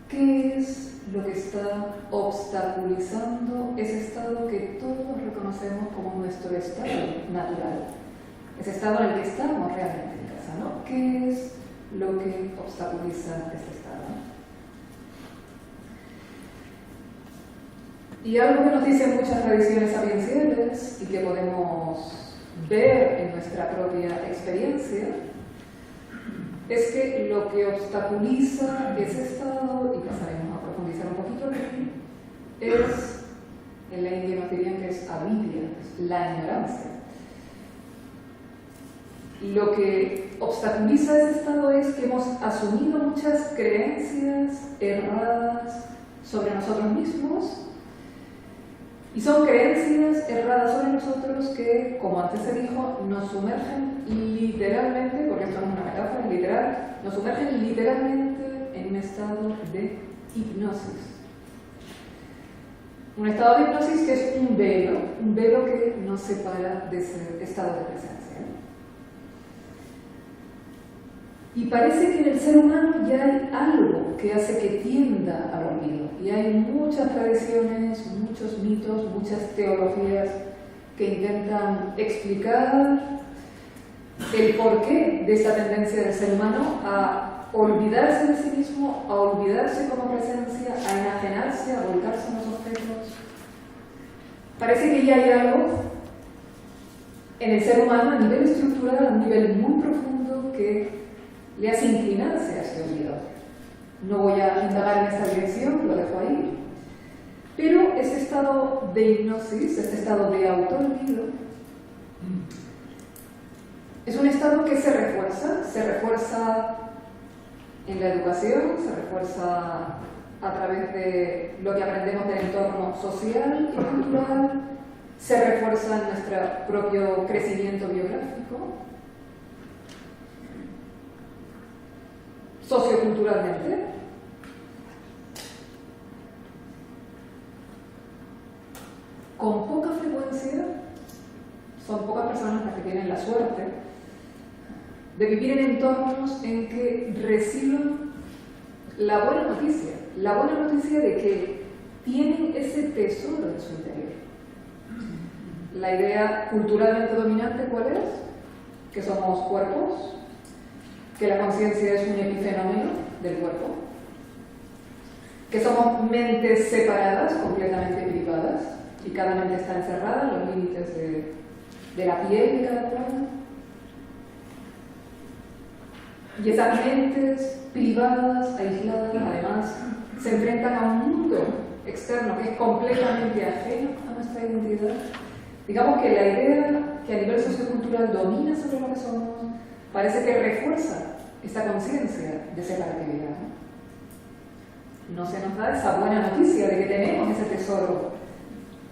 Speaker 2: qué es lo que está obstaculizando ese estado que todos reconocemos como nuestro estado natural, ese estado en el que estamos realmente en casa, ¿no? ¿Qué es lo que obstaculiza ese estado? Y algo que nos dicen muchas tradiciones sapienciales y que podemos ver en nuestra propia experiencia es que lo que obstaculiza ese estado, y pasaremos a profundizar un poquito aquí, es, en la India nos dirían que es avidya, es la ignorancia. Lo que obstaculiza ese estado es que hemos asumido muchas creencias erradas sobre nosotros mismos, y son creencias erradas sobre nosotros que, como antes se dijo, nos sumergen literalmente, porque esto no es una metáfora, es literal, nos sumergen literalmente en un estado de hipnosis. Un estado de hipnosis que es un velo que nos separa de ese estado de presencia. Y parece que en el ser humano ya hay algo que hace que tienda al olvido. Y hay muchas tradiciones, muchos mitos, muchas teologías que intentan explicar el porqué de esta tendencia del ser humano a olvidarse de sí mismo, a olvidarse como presencia, a enajenarse, a volcarse en los objetos. Parece que ya hay algo en el ser humano a nivel estructural, a un nivel muy profundo que le hace inclinarse a este olvido. No voy a indagar en esta dirección, lo dejo ahí. Pero este estado de hipnosis, este estado de autoolvido, es un estado que se refuerza en la educación, se refuerza a través de lo que aprendemos del entorno social y cultural, se refuerza en nuestro propio crecimiento biográfico, socioculturalmente. Con poca frecuencia, son pocas personas las que tienen la suerte de vivir en entornos en que reciban la buena noticia de que tienen ese tesoro en su interior. La idea culturalmente dominante, ¿cuál es? Que somos cuerpos, que la conciencia es un epifenómeno del cuerpo, que somos mentes separadas, completamente privadas, y cada mente está encerrada en los límites de la piel de cada plano. Y esas mentes privadas, aisladas, además, se enfrentan a un mundo externo que es completamente ajeno a nuestra identidad. Digamos que la idea que a nivel sociocultural domina sobre lo que somos parece que refuerza esta conciencia de separatividad. No se nos da esa buena noticia de que tenemos ese tesoro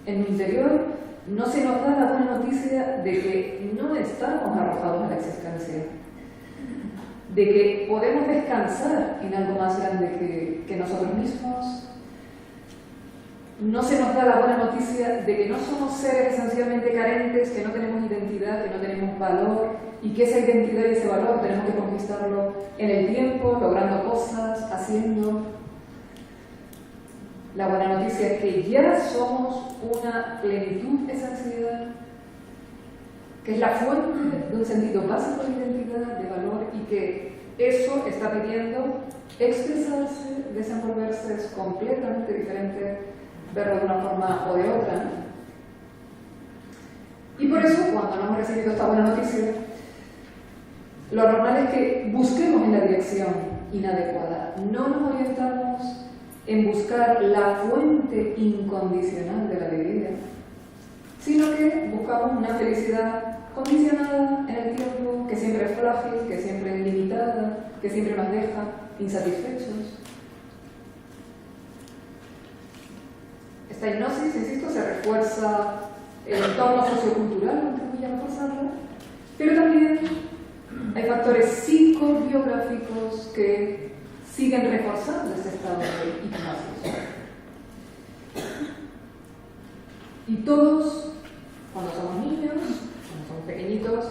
Speaker 2: en el interior, no se nos da la buena noticia de que no estamos arrojados a la existencia, de que podemos descansar en algo más grande que nosotros mismos. No se nos da la buena noticia de que no somos seres esencialmente carentes, que no tenemos identidad, que no tenemos valor, y que esa identidad y ese valor tenemos que conquistarlo en el tiempo, logrando cosas, haciendo. La buena noticia es que ya somos una plenitud esencial, que es la fuente de un sentido básico de identidad, de valor, y que eso está pidiendo expresarse, desenvolverse, es completamente diferente verlo de una forma o de otra, ¿no? Y por eso, cuando no hemos recibido esta buena noticia, lo normal es que busquemos en la dirección inadecuada. No nos orientamos en buscar la fuente incondicional de la alegría, sino que buscamos una felicidad condicionada en el tiempo, que siempre es frágil, que siempre es limitada, que siempre nos deja insatisfechos. Esta hipnosis, insisto, se refuerza el entorno sociocultural, contribuye a reforzarla, pero también hay factores psicobiográficos que siguen reforzando este estado de hipnosis. Y todos, cuando somos niños, cuando somos pequeñitos,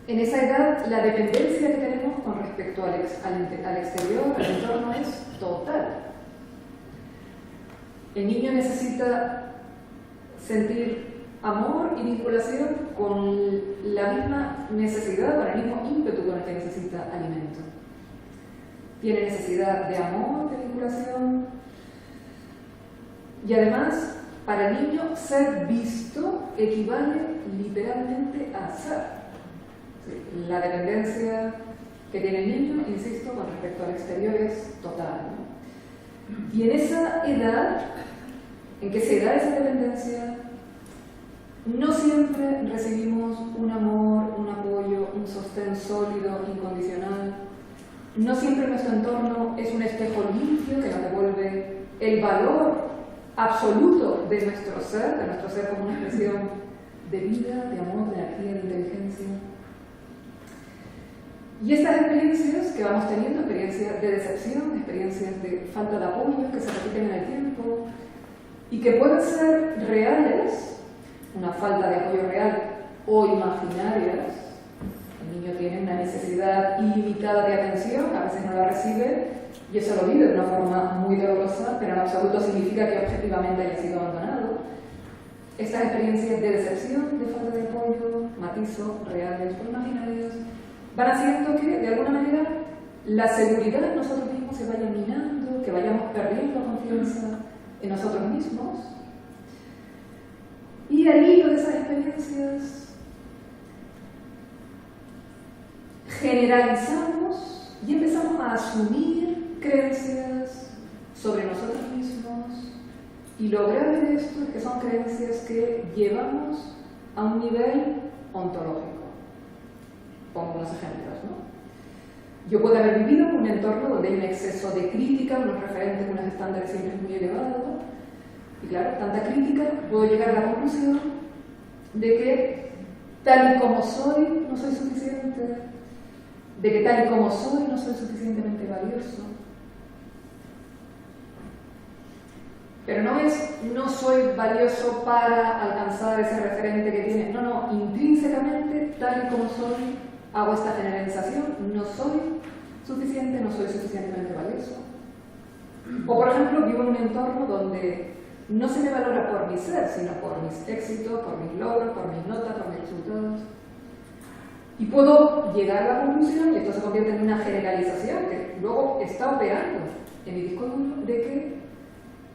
Speaker 2: en esa edad la dependencia que tenemos con respecto al exterior, al entorno, es total. El niño necesita sentir amor y vinculación con la misma necesidad, con el mismo ímpetu con el que necesita alimento. tiene necesidad de amor, de vinculación. Y además, para el niño, ser visto equivale literalmente a ser. Sí, la dependencia que tiene el niño, insisto, con respecto al exterior es total, ¿no? Y en esa edad, en que se da esa dependencia, no siempre recibimos un amor, un apoyo, un sostén sólido, incondicional. No siempre nuestro entorno es un espejo limpio que nos devuelve el valor absoluto de nuestro ser como una expresión de vida, de amor, de energía, de inteligencia. Y estas experiencias que vamos teniendo, experiencias de decepción, experiencias de falta de apoyo que se repiten en el tiempo y que pueden ser reales, una falta de apoyo real o imaginarias. El niño tiene una necesidad ilimitada de atención, a veces no la recibe y eso lo vive de una forma muy dolorosa, pero en absoluto significa que objetivamente haya sido abandonado. Estas experiencias de decepción, de falta de apoyo, matizo, reales o imaginarias, van haciendo que, de alguna manera, la seguridad en nosotros mismos se vaya minando, que vayamos perdiendo confianza en nosotros mismos. Y al hilo de esas experiencias generalizamos y empezamos a asumir creencias sobre nosotros mismos, y lo grave de esto es que son creencias que llevamos a un nivel ontológico. Pongo unos ejemplos, ¿no? Yo puedo haber vivido en un entorno donde hay un exceso de crítica, unos referentes, unos estándares siempre muy elevados, y claro, tanta crítica, puedo llegar a la conclusión de que tal y como soy, no soy suficiente, de que tal y como soy, no soy suficientemente valioso. Pero no es no soy valioso para alcanzar ese referente que tiene, no, intrínsecamente, tal y como soy, hago esta generalización, no soy suficiente, no soy suficientemente valioso. O por ejemplo, vivo en un entorno donde no se me valora por mi ser, sino por mis éxitos, por mis logros, por mis notas, por mis resultados. Y puedo llegar a la conclusión, y esto se convierte en una generalización que luego está operando en mi disco duro, de que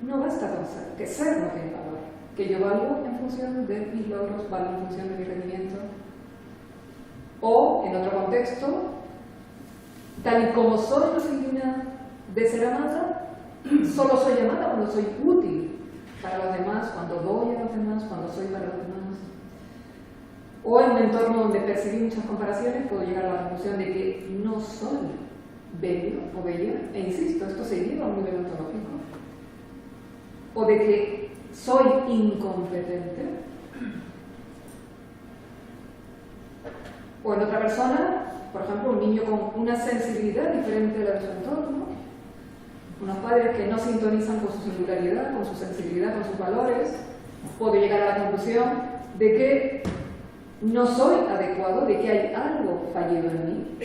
Speaker 2: no basta con ser, que ser no tiene valor, que yo valgo en función de mis logros, valgo en función de mi rendimiento. O, en otro contexto, tal y como soy no soy digna de ser amada, solo soy amada cuando soy útil para los demás, cuando doy a los demás, cuando soy para los demás. O en un entorno donde percibí muchas comparaciones, puedo llegar a la conclusión de que no soy bello o bella, e insisto, esto se lleva a un nivel ontológico. O de que soy incompetente. O en otra persona, por ejemplo, un niño con una sensibilidad diferente a la de su entorno, unos padres que no sintonizan con su singularidad, con su sensibilidad, con sus valores, puedo llegar a la conclusión de que no soy adecuado, de que hay algo fallido en mí.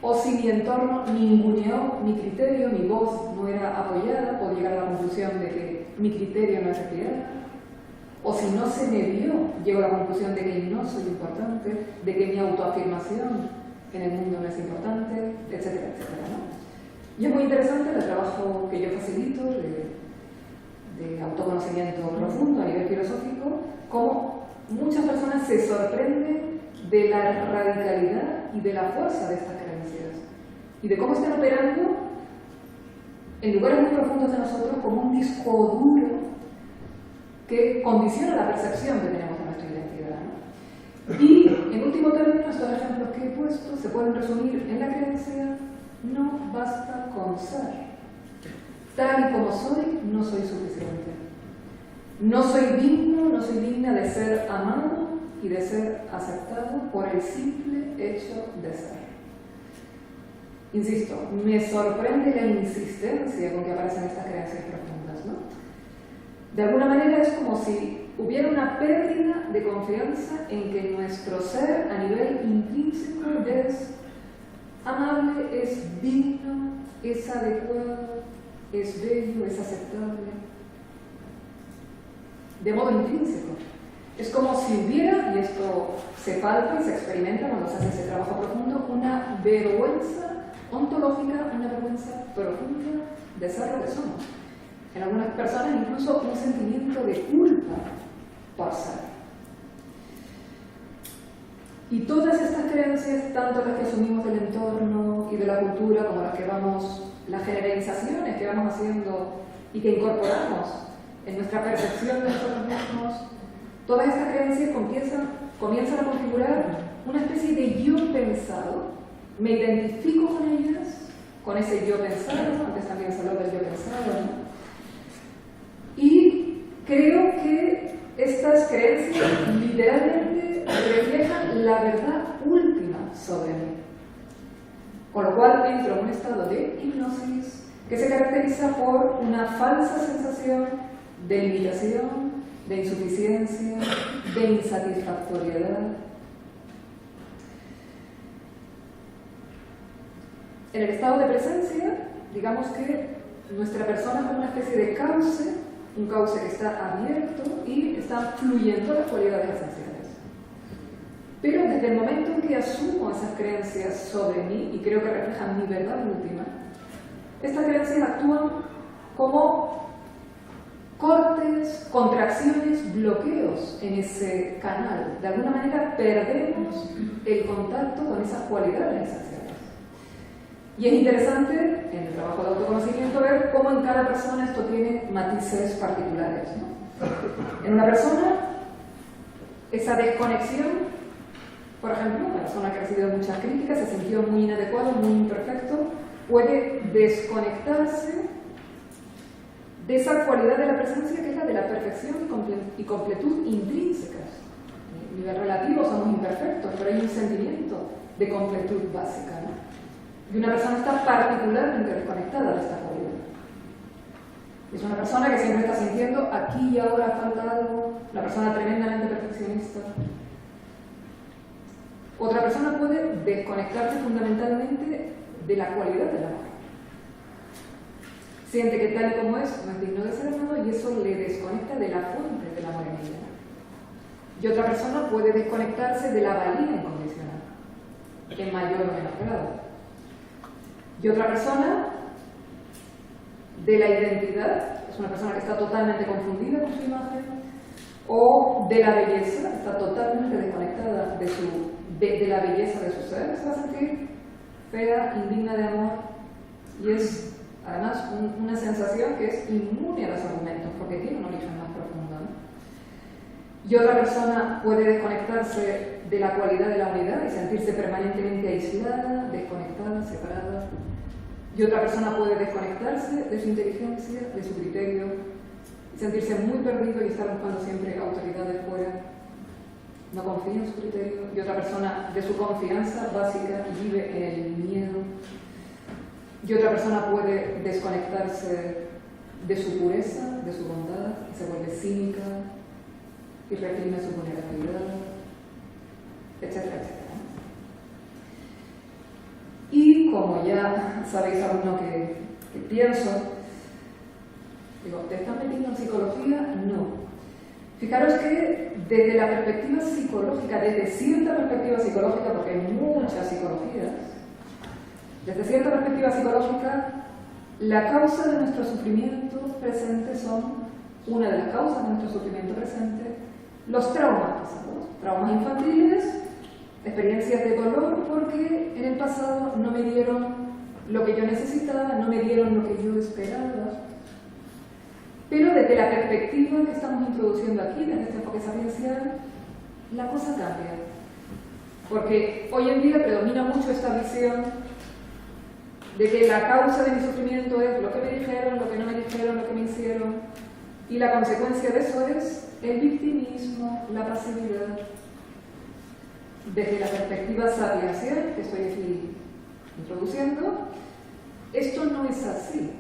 Speaker 2: O si mi entorno ninguneó mi criterio, mi voz no era apoyada, puedo llegar a la conclusión de que mi criterio no es respirado. O si no se me vio, llego a la conclusión de que no soy importante, de que mi autoafirmación en el mundo no es importante, etcétera, etcétera, ¿no? Y es muy interesante el trabajo que yo facilito de autoconocimiento profundo a nivel filosófico, cómo muchas personas se sorprenden de la radicalidad y de la fuerza de estas creencias y de cómo están operando en lugares muy profundos de nosotros como un disco duro que condiciona la percepción que tenemos de nuestra identidad, ¿no? Y, en último término, estos ejemplos que he puesto se pueden resumir en la creencia: no basta con ser. Tal y como soy, no soy suficiente. No soy digno, no soy digna de ser amado y de ser aceptado por el simple hecho de ser. Insisto, me sorprende la insistencia con que aparecen estas creencias profundas, ¿no? De alguna manera es como si hubiera una pérdida de confianza en que nuestro ser a nivel intrínseco es amable, es digno, es adecuado, es bello, es aceptable. De modo intrínseco. Es como si hubiera, y esto se palpa y se experimenta cuando se hace ese trabajo profundo, una vergüenza ontológica, una vergüenza profunda de ser lo que somos. En algunas personas incluso un sentimiento de culpa por ser. Y todas estas creencias, tanto las que asumimos del entorno y de la cultura, como las las generalizaciones que vamos haciendo y que incorporamos en nuestra percepción de nosotros mismos, todas estas creencias comienzan a configurar una especie de yo pensado. Me identifico con ellas, con ese yo pensado, antes también se habló del yo pensado, ¿no? Y creo que estas creencias literalmente reflejan la verdad última sobre mí. Con lo cual entro en un estado de hipnosis que se caracteriza por una falsa sensación de limitación, de insuficiencia, de insatisfactoriedad. En el estado de presencia, digamos que nuestra persona es como una especie de cauce, un cauce que está abierto y está fluyendo las cualidades esenciales. Pero desde el momento en que asumo esas creencias sobre mí, y creo que reflejan mi verdad última, estas creencias actúan como cortes, contracciones, bloqueos en ese canal. De alguna manera perdemos el contacto con esas cualidades esenciales. Y es interesante, en el trabajo de autoconocimiento, ver cómo en cada persona esto tiene matices particulares, ¿no? En una persona, esa desconexión, por ejemplo, una persona que ha recibido muchas críticas, se sintió muy inadecuado, muy imperfecto, puede desconectarse de esa cualidad de la presencia que es la de la perfección y completud intrínsecas. A nivel relativo somos imperfectos, pero hay un sentimiento de completud básica, ¿no? Y una persona está particularmente desconectada de esta cualidad. Es una persona que siempre está sintiendo aquí y ahora falta algo, una persona tremendamente perfeccionista. Otra persona puede desconectarse fundamentalmente de la cualidad del amor. Siente que tal y como es, no es digno de ser amado y eso le desconecta de la fuente del amor en ella. Y otra persona puede desconectarse de la valía incondicional, en mayor o menor grado. Y otra persona de la identidad, es una persona que está totalmente confundida con su imagen, o de la belleza, está totalmente desconectada de la belleza de su ser, se va a sentir fea, indigna de amor, y es además una sensación que es inmune a los argumentos, porque tiene un origen más profundo, ¿no? Y otra persona puede desconectarse de la cualidad de la unidad y sentirse permanentemente aislada, desconectada, separada. Y otra persona puede desconectarse de su inteligencia, de su criterio, y sentirse muy perdido y estar buscando siempre autoridades fuera. No confía en su criterio. Y otra persona de su confianza básica vive en el miedo. Y otra persona puede desconectarse de su pureza, de su bondad, y se vuelve cínica y reprime su vulnerabilidad, etcétera, etcétera. Y como ya sabéis alguno que pienso, digo, ¿te estás metiendo en psicología? No. Fijaros que desde la perspectiva psicológica, desde cierta perspectiva psicológica, porque hay muchas psicologías, desde cierta perspectiva psicológica, la causa de nuestro sufrimiento presente una de las causas de nuestro sufrimiento presente, los traumas pasados, traumas infantiles, experiencias de dolor porque en el pasado no me dieron lo que yo necesitaba, no me dieron lo que yo esperaba. Pero desde la perspectiva que estamos introduciendo aquí, desde este enfoque sapiencial, la cosa cambia. Porque hoy en día predomina mucho esta visión de que la causa de mi sufrimiento es lo que me dijeron, lo que no me dijeron, lo que me hicieron, y la consecuencia de eso es el victimismo, la pasividad. Desde la perspectiva sapiencial que estoy aquí introduciendo, esto no es así.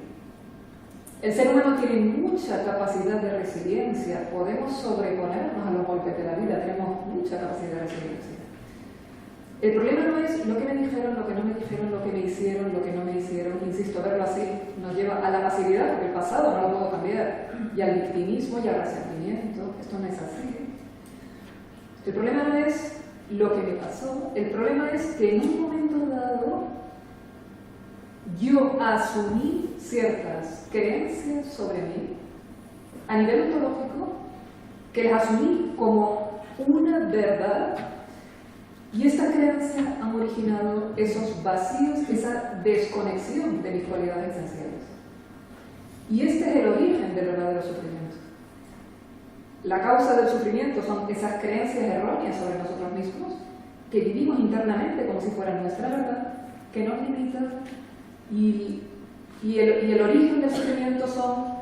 Speaker 2: El ser humano tiene mucha capacidad de resiliencia, podemos sobreponernos a los golpes de la vida, tenemos mucha capacidad de resiliencia. El problema no es lo que me dijeron, lo que no me dijeron, lo que me hicieron, lo que no me hicieron. Insisto, verlo así nos lleva a la pasividad, porque el pasado no lo puedo cambiar, y al victimismo y al resentimiento. Esto no es así. El problema no es lo que me pasó, el problema es que en un momento dado yo asumí ciertas creencias sobre mí a nivel ontológico, que las asumí como una verdad, y estas creencias han originado esos vacíos, esa desconexión de mis cualidades esenciales. Y este es el origen del verdadero sufrimiento. La causa del sufrimiento son esas creencias erróneas sobre nosotros mismos, que vivimos internamente como si fueran nuestra verdad, que nos limitan, y el origen del sufrimiento son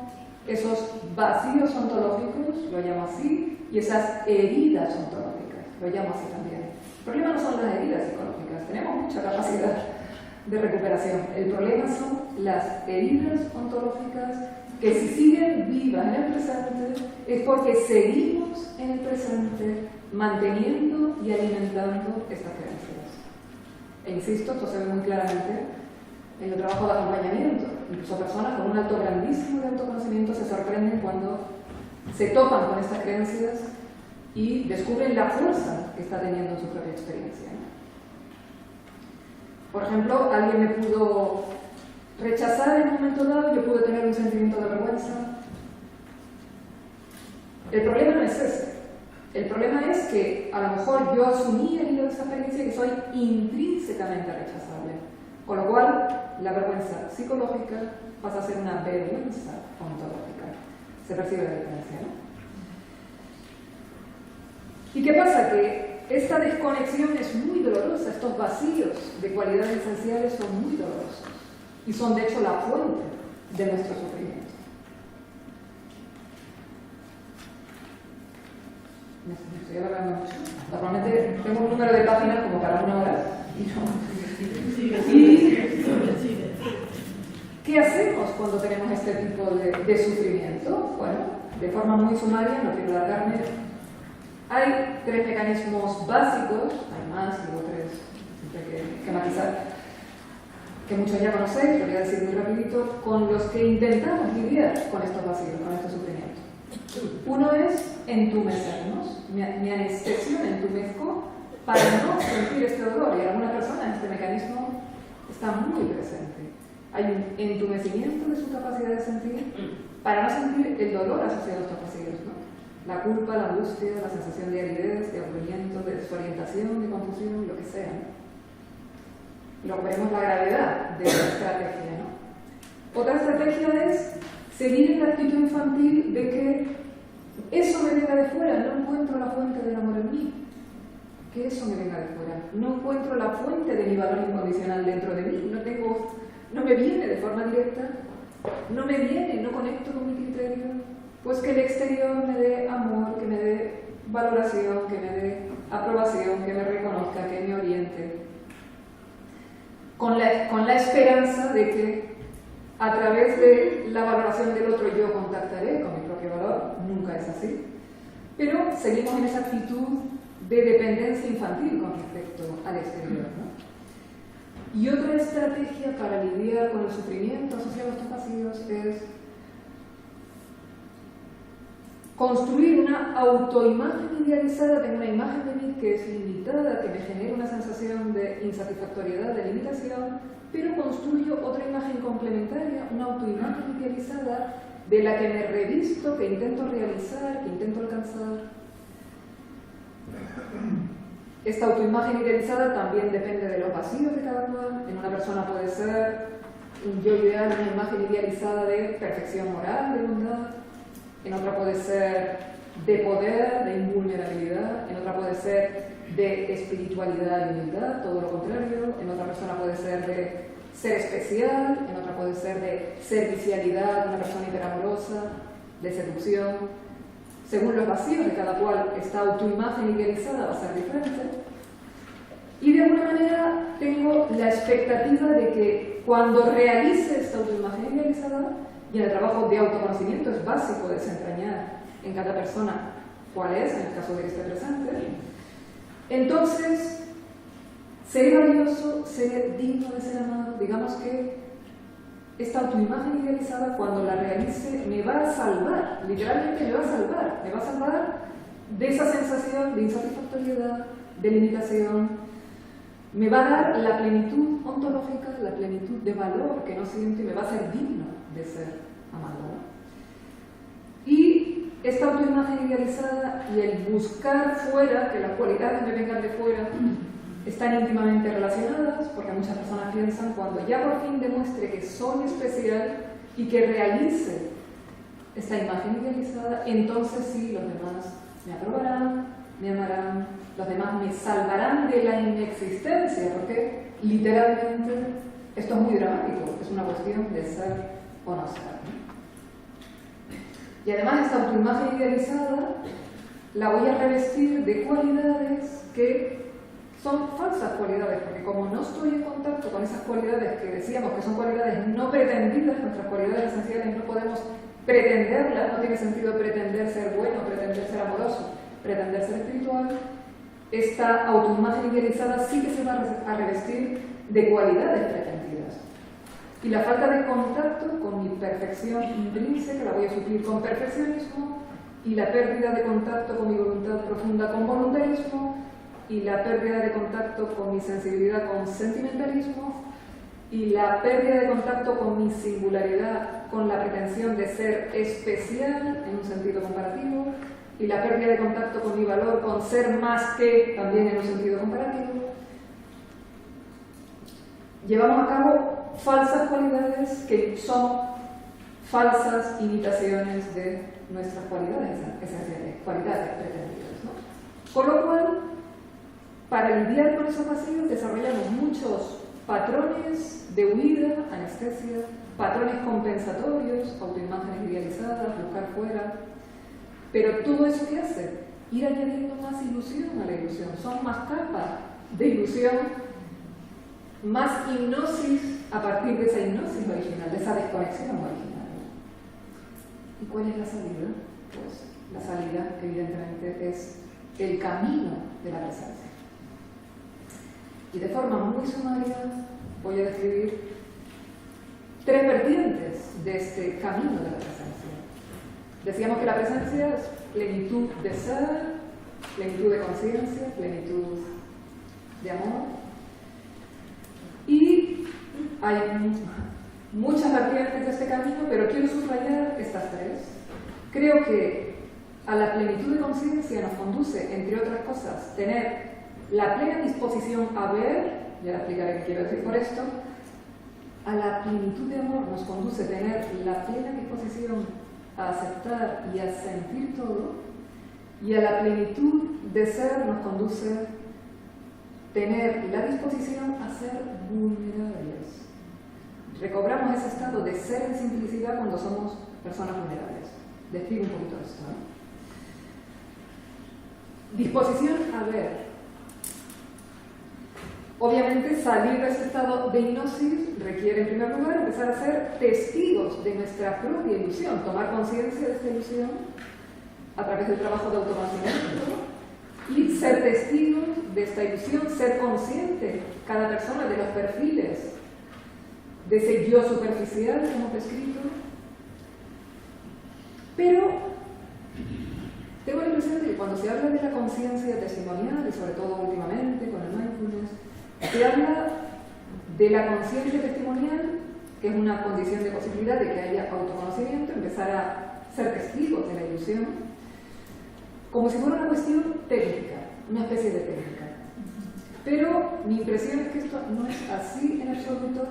Speaker 2: esos vacíos ontológicos, lo llamo así, y esas heridas ontológicas, lo llamo así también. El problema no son las heridas psicológicas, tenemos mucha capacidad de recuperación. El problema son las heridas ontológicas que, si siguen vivas en el presente, es porque seguimos en el presente manteniendo y alimentando estas creencias. E insisto, esto se ve muy claramente en el trabajo de acompañamiento. Incluso personas con un alto grandísimo de autoconocimiento se sorprenden cuando se topan con estas creencias y descubren la fuerza que está teniendo en su propia experiencia. Por ejemplo, alguien me pudo rechazar en un momento dado, yo pude tener un sentimiento de vergüenza. El problema no es ese. El problema es que a lo mejor yo asumí en esa experiencia que soy intrínsecamente rechazable. Con lo cual, la vergüenza psicológica pasa a ser una vergüenza ontológica. Se percibe la diferencia, ¿no? ¿Y qué pasa? Que esta desconexión es muy dolorosa, estos vacíos de cualidades esenciales son muy dolorosos y son de hecho la fuente de nuestro sufrimiento. Me estoy alargando mucho. Normalmente tengo un número de páginas como para una hora y ¿qué hacemos cuando tenemos este tipo de sufrimiento? Bueno, de forma muy sumaria, no quiero alargarme. Hay tres mecanismos básicos, hay más, digo tres, siempre hay que matizar, que muchos ya conocéis, lo voy a decir muy rapidito, con los que intentamos lidiar con estos vacíos, con este sufrimiento. Uno es entumecernos, me anestesio, me entumezco para no sentir este dolor, y en algunas personas este mecanismo está muy presente. Hay un entumecimiento de su capacidad de sentir para no sentir el dolor asociado a estos vacíos, ¿no? La culpa, la angustia, la sensación de aridez, de aburrimiento, de desorientación, de confusión, lo que sea, ¿no? Luego veremos la gravedad de la estrategia, ¿no? Otra estrategia es seguir en la actitud infantil de que eso me venga de fuera, no encuentro la fuente del amor en mí. Que eso me venga de fuera. No encuentro la fuente de mi valor incondicional dentro de mí. No me viene de forma directa, no conecto con mi criterio. Pues que el exterior me dé amor, que me dé valoración, que me dé aprobación, que me reconozca, que me oriente. Con la esperanza de que a través de la valoración del otro yo contactaré con mi propio valor. Nunca es así. Pero seguimos en esa actitud de dependencia infantil con respecto al exterior, ¿no? Y otra estrategia para lidiar con el sufrimiento asociado a estos vacíos es construir una autoimagen idealizada. Tengo una imagen de mí que es limitada, que me genera una sensación de insatisfactoriedad, de limitación, pero construyo otra imagen complementaria, una autoimagen idealizada de la que me revisto, que intento realizar, que intento alcanzar. Esta autoimagen idealizada también depende de los vacíos de cada cual. En una persona puede ser un yo ideal, una imagen idealizada de perfección moral, de bondad. En otra puede ser de poder, de invulnerabilidad. En otra puede ser de espiritualidad y humildad, todo lo contrario. En otra persona puede ser de ser especial. En otra puede ser de servicialidad, una persona hiperamorosa, de seducción. Según los vacíos de cada cual, esta autoimagen idealizada va a ser diferente. Y de alguna manera tengo la expectativa de que cuando realice esta autoimagen idealizada, y en el trabajo de autoconocimiento es básico desentrañar en cada persona cuál es, en el caso de que esté presente, entonces seré valioso, seré digno de ser amado. Digamos que esta autoimagen idealizada, cuando la realice, me va a salvar, literalmente me va a salvar de esa sensación de insatisfactoriedad, de limitación, me va a dar la plenitud ontológica, la plenitud de valor que no siento y me va a hacer digno de ser amado. Y esta autoimagen idealizada y el buscar fuera, que las cualidades me vengan de fuera, están íntimamente relacionadas, porque muchas personas piensan cuando ya por fin demuestre que soy especial y que realice esta imagen idealizada, entonces sí, los demás me aprobarán, me amarán, los demás me salvarán de la inexistencia, porque literalmente esto es muy dramático, es una cuestión de ser o no ser. Y además esta autoimagen idealizada la voy a revestir de cualidades que son falsas cualidades, porque como no estoy en contacto con esas cualidades que decíamos que son cualidades no pretendidas, nuestras cualidades esenciales no podemos pretenderlas, no tiene sentido pretender ser bueno, pretender ser amoroso, pretender ser espiritual, esta autoimagen idealizada sí que se va a revestir de cualidades pretendidas. Y la falta de contacto con mi perfección intrínseca la voy a suplir con perfeccionismo, y la pérdida de contacto con mi voluntad profunda con voluntarismo, y la pérdida de contacto con mi sensibilidad con sentimentalismo, y la pérdida de contacto con mi singularidad con la pretensión de ser especial en un sentido comparativo, y la pérdida de contacto con mi valor con ser más que también en un sentido comparativo. Llevamos a cabo falsas cualidades que son falsas imitaciones de nuestras cualidades esenciales, cualidades pretendidas, ¿no? Por lo cual, para lidiar con esos vacíos desarrollamos muchos patrones de huida, anestesia, patrones compensatorios, autoimágenes idealizadas, buscar fuera. Pero todo eso que hace, ir añadiendo más ilusión a la ilusión, son más capas de ilusión, más hipnosis a partir de esa hipnosis original, de esa desconexión original. ¿Y cuál es la salida? Pues la salida, evidentemente, es el camino de la presencia. Y de forma muy sumaria voy a describir 3 vertientes de este camino de la presencia. Decíamos que la presencia es plenitud de ser, plenitud de conciencia, plenitud de amor. Y hay muchas vertientes de este camino, pero quiero subrayar estas 3. Creo que a la plenitud de conciencia nos conduce, entre otras cosas, tener la plena disposición a ver, ya explicaré qué quiero decir por esto. A la plenitud de amor nos conduce tener la plena disposición a aceptar y a sentir todo, y a la plenitud de ser nos conduce tener la disposición a ser vulnerables. Recobramos ese estado de ser en simplicidad cuando somos personas vulnerables. Describo un poquito esto, ¿no? Disposición a ver. Obviamente, salir de ese estado de hipnosis requiere, en primer lugar, empezar a ser testigos de nuestra propia ilusión, tomar conciencia de esta ilusión a través del trabajo de autoconocimiento y ser testigos de esta ilusión, ser consciente, cada persona, de los perfiles de ese yo superficial que hemos descrito. Pero tengo la impresión de que cuando se habla de la conciencia testimonial, y sobre todo últimamente con el mindfulness, se habla de la conciencia testimonial, que es una condición de posibilidad de que haya autoconocimiento, empezar a ser testigos de la ilusión, como si fuera una cuestión técnica, una especie de técnica. Pero mi impresión es que esto no es así en absoluto,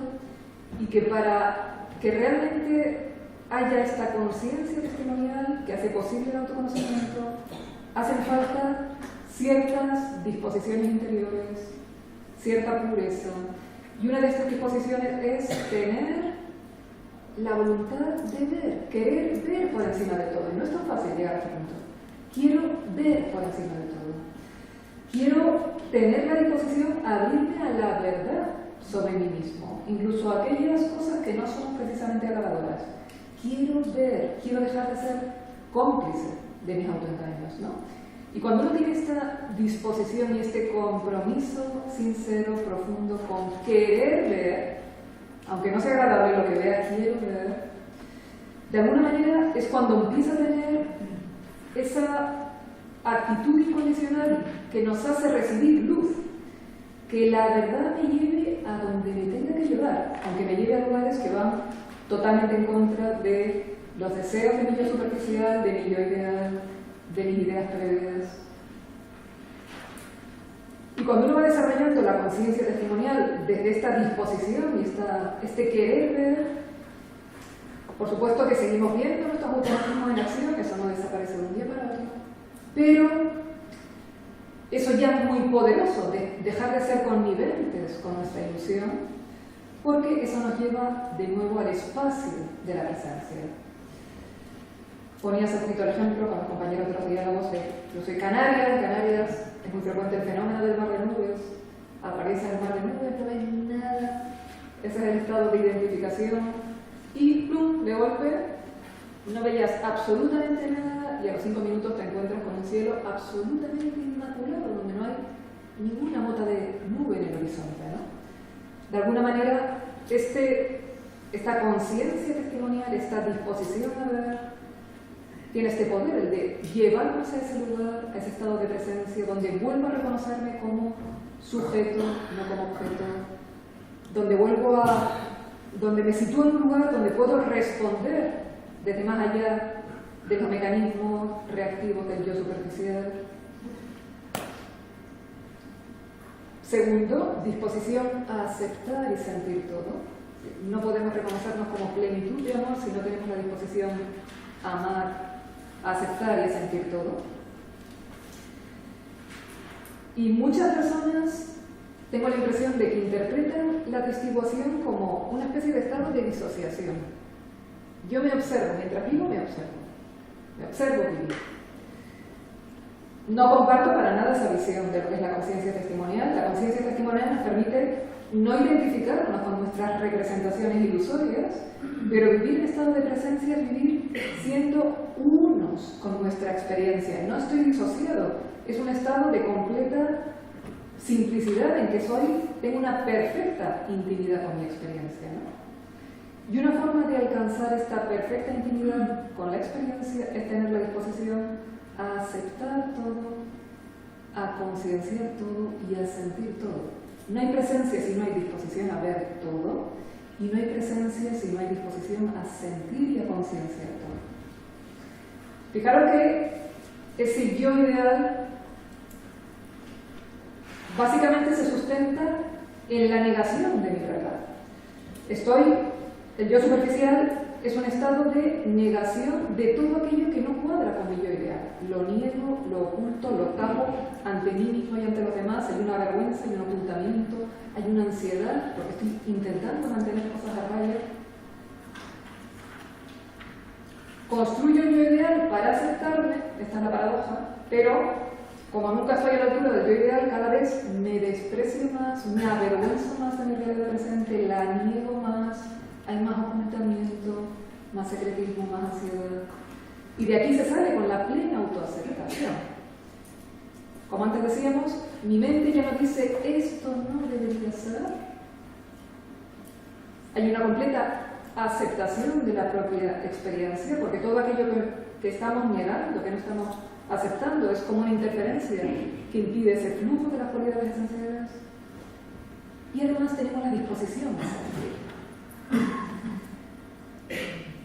Speaker 2: y que para que realmente haya esta conciencia testimonial que hace posible el autoconocimiento, hacen falta ciertas disposiciones interiores, cierta pureza, y una de estas disposiciones es tener la voluntad de ver, querer ver por encima de todo. Y no es tan fácil llegar a este punto. Quiero ver por encima de todo. Quiero tener la disposición a abrirme a la verdad sobre mí mismo, incluso aquellas cosas que no son precisamente agradadoras. Quiero ver, quiero dejar de ser cómplice de mis autoengaños, ¿no? Y cuando uno tiene esta disposición y este compromiso sincero, profundo, con querer ver, aunque no sea agradable lo que vea, quiero ver, de alguna manera es cuando empieza a tener esa actitud incondicional que nos hace recibir luz. que la verdad me lleve a donde me tenga que llevar, aunque me lleve a lugares que van totalmente en contra de los deseos de mi yo superficial, de mi yo ideal, de mis ideas previas. Y cuando uno va desarrollando la conciencia testimonial desde esta disposición y este querer ver, por supuesto que seguimos viendo nuestros automatismos en acción, eso no desaparece de un día para otro, pero eso ya es muy poderoso, de dejar de ser conniventes con nuestra ilusión, porque eso nos lleva de nuevo al espacio de la presencia. Ponía hace poquito el ejemplo con los compañeros de los diálogos de yo soy canaria, en Canarias es muy frecuente el fenómeno del mar de nubes, aparece el mar de nubes, no hay nada, ese es el estado de identificación, y plum, de golpe, no veías absolutamente nada y a los 5 minutos te encuentras con un cielo absolutamente inmaculado, donde no hay ninguna mota de nube en el horizonte, ¿no? De alguna manera, esta conciencia testimonial, esta disposición a ver, tiene este poder, el de llevarnos a ese lugar, a ese estado de presencia, donde vuelvo a reconocerme como sujeto, no como objeto, donde me sitúo en un lugar donde puedo responder desde más allá de los mecanismos reactivos del yo superficial. Segundo, disposición a aceptar y sentir todo. No podemos reconocernos como plenitud de amor si no tenemos la disposición a amar, a aceptar y a sentir todo. Y muchas personas, tengo la impresión de que interpretan la atestiguación como una especie de estado de disociación. Yo me observo, mientras vivo me observo vivir. No comparto para nada esa visión de lo que es la conciencia testimonial. La conciencia testimonial nos permite no identificarnos con nuestras representaciones ilusorias, pero vivir en estado de presencia es vivir siendo unos con nuestra experiencia. No estoy disociado, es un estado de completa simplicidad en que tengo una perfecta intimidad con mi experiencia, ¿no? Y una forma de alcanzar esta perfecta intimidad con la experiencia es tener la disposición a aceptar todo, a concienciar todo y a sentir todo. No hay presencia si no hay disposición a ver todo, y no hay presencia si no hay disposición a sentir y a concienciar todo. Fijaros que ese yo ideal básicamente se sustenta en la negación de mi verdad. El yo superficial es un estado de negación de todo aquello que no cuadra con mi yo ideal. Lo niego, lo oculto, lo tapo ante mí mismo y ante los demás. Hay una vergüenza, hay un ocultamiento, hay una ansiedad, porque estoy intentando mantener cosas a raya. Construyo un yo ideal para aceptarme, esta es la paradoja, pero como nunca estoy a la altura del yo ideal, cada vez me desprecio más, me avergüenzo más de mi realidad presente, la niego más, hay más ocultamiento, más secretismo, más ansiedad. Y de aquí se sale con la plena autoaceptación. Como antes decíamos, mi mente ya no dice esto no debería ser. Hay una completa aceptación de la propia experiencia, porque todo aquello que estamos negando, que no estamos aceptando, es como una interferencia que impide ese flujo de las cualidades esenciales. Y además tenemos la disposición de sentir.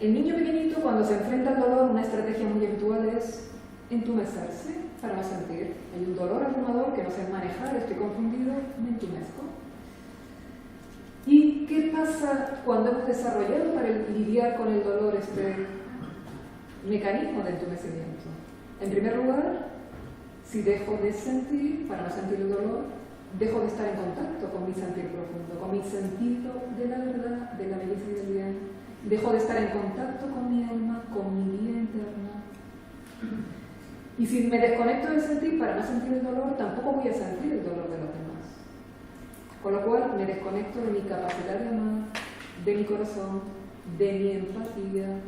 Speaker 2: El niño pequeñito, cuando se enfrenta al dolor, una estrategia muy habitual es entumecerse para no sentir. Hay un dolor abrumador que no sé manejar, estoy confundido, me entumezco. ¿Y qué pasa cuando hemos desarrollado para lidiar con el dolor este mecanismo de entumecimiento? En primer lugar, si dejo de sentir, para no sentir el dolor, dejo de estar en contacto con mi sentir profundo, con mi sentido de la verdad, de la belleza y del bien. Dejo de estar en contacto con mi alma, con mi vida interna. Y si me desconecto del sentir para no sentir el dolor, tampoco voy a sentir el dolor de los demás. Con lo cual me desconecto de mi capacidad de amar, de mi corazón, de mi empatía,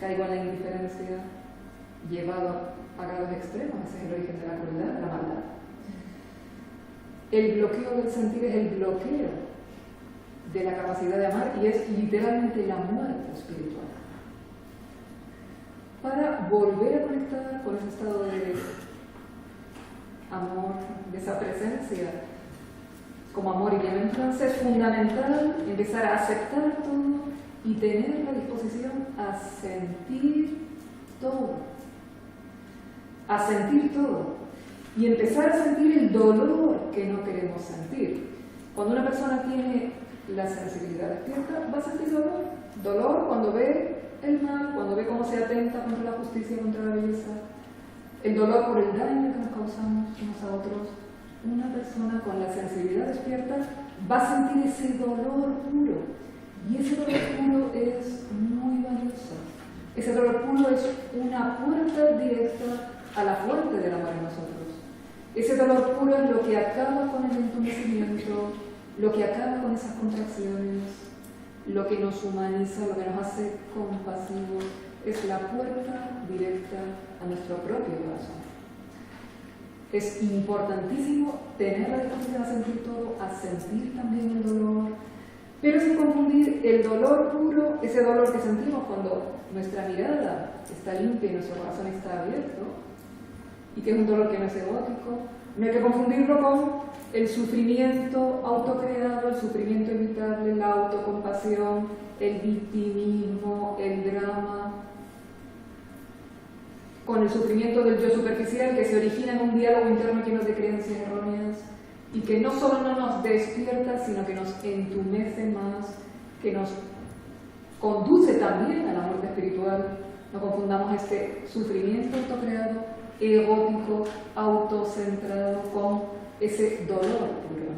Speaker 2: caigo en la indiferencia, llevado a grados extremos, ese es el origen de la crueldad, de la maldad. El bloqueo del sentir es el bloqueo de la capacidad de amar y es literalmente la muerte espiritual. Para volver a conectar con ese estado de amor, de esa presencia como amor y bienaventuranza, es fundamental empezar a aceptar todo y tener la disposición a sentir todo. A sentir todo. Y empezar a sentir el dolor que no queremos sentir. Cuando una persona tiene la sensibilidad despierta, va a sentir dolor. Dolor cuando ve el mal, cuando ve cómo se atenta contra la justicia, contra la belleza. El dolor por el daño que nos causamos unos a otros. Una persona con la sensibilidad despierta va a sentir ese dolor puro. Y ese dolor puro es muy valioso. Ese dolor puro es una puerta directa a la fuente del amor en nosotros. Ese dolor puro es lo que acaba con el entumecimiento, lo que acaba con esas contracciones, lo que nos humaniza, lo que nos hace compasivos, es la puerta directa a nuestro propio corazón. Es importantísimo tener la disposición a sentir todo, a sentir también el dolor, pero sin confundir el dolor puro, ese dolor que sentimos cuando nuestra mirada está limpia y nuestro corazón está abierto, y que es un dolor que no es egótico. No hay que confundirlo con el sufrimiento autocreado, el sufrimiento evitable, la autocompasión, el victimismo, el drama, con el sufrimiento del yo superficial que se origina en un diálogo interno lleno de creencias erróneas y que no solo no nos despierta, sino que nos entumece más, que nos conduce también a la muerte espiritual. No confundamos este sufrimiento autocreado, egótico, autocentrado, con ese dolor puro.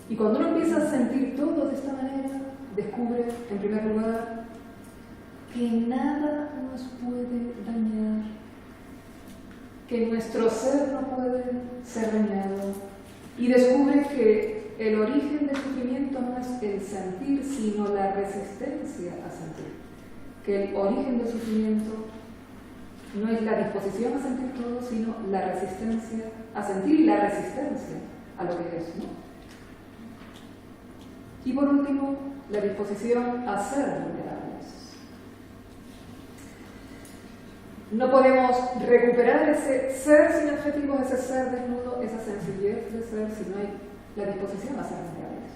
Speaker 2: Y cuando uno empieza a sentir todo de esta manera, descubre, en primer lugar, que nada nos puede dañar, que nuestro ser no puede ser dañado, y descubre que el origen del sufrimiento no es el sentir, sino la resistencia a sentir. Que el origen del sufrimiento no es la disposición a sentir todo, sino la resistencia a sentir y la resistencia a lo que es, ¿no? Y por último, la disposición a ser vulnerables. No podemos recuperar ese ser sin adjetivos, ese ser desnudo, esa sencillez de ser, si no hay la disposición a ser vulnerables.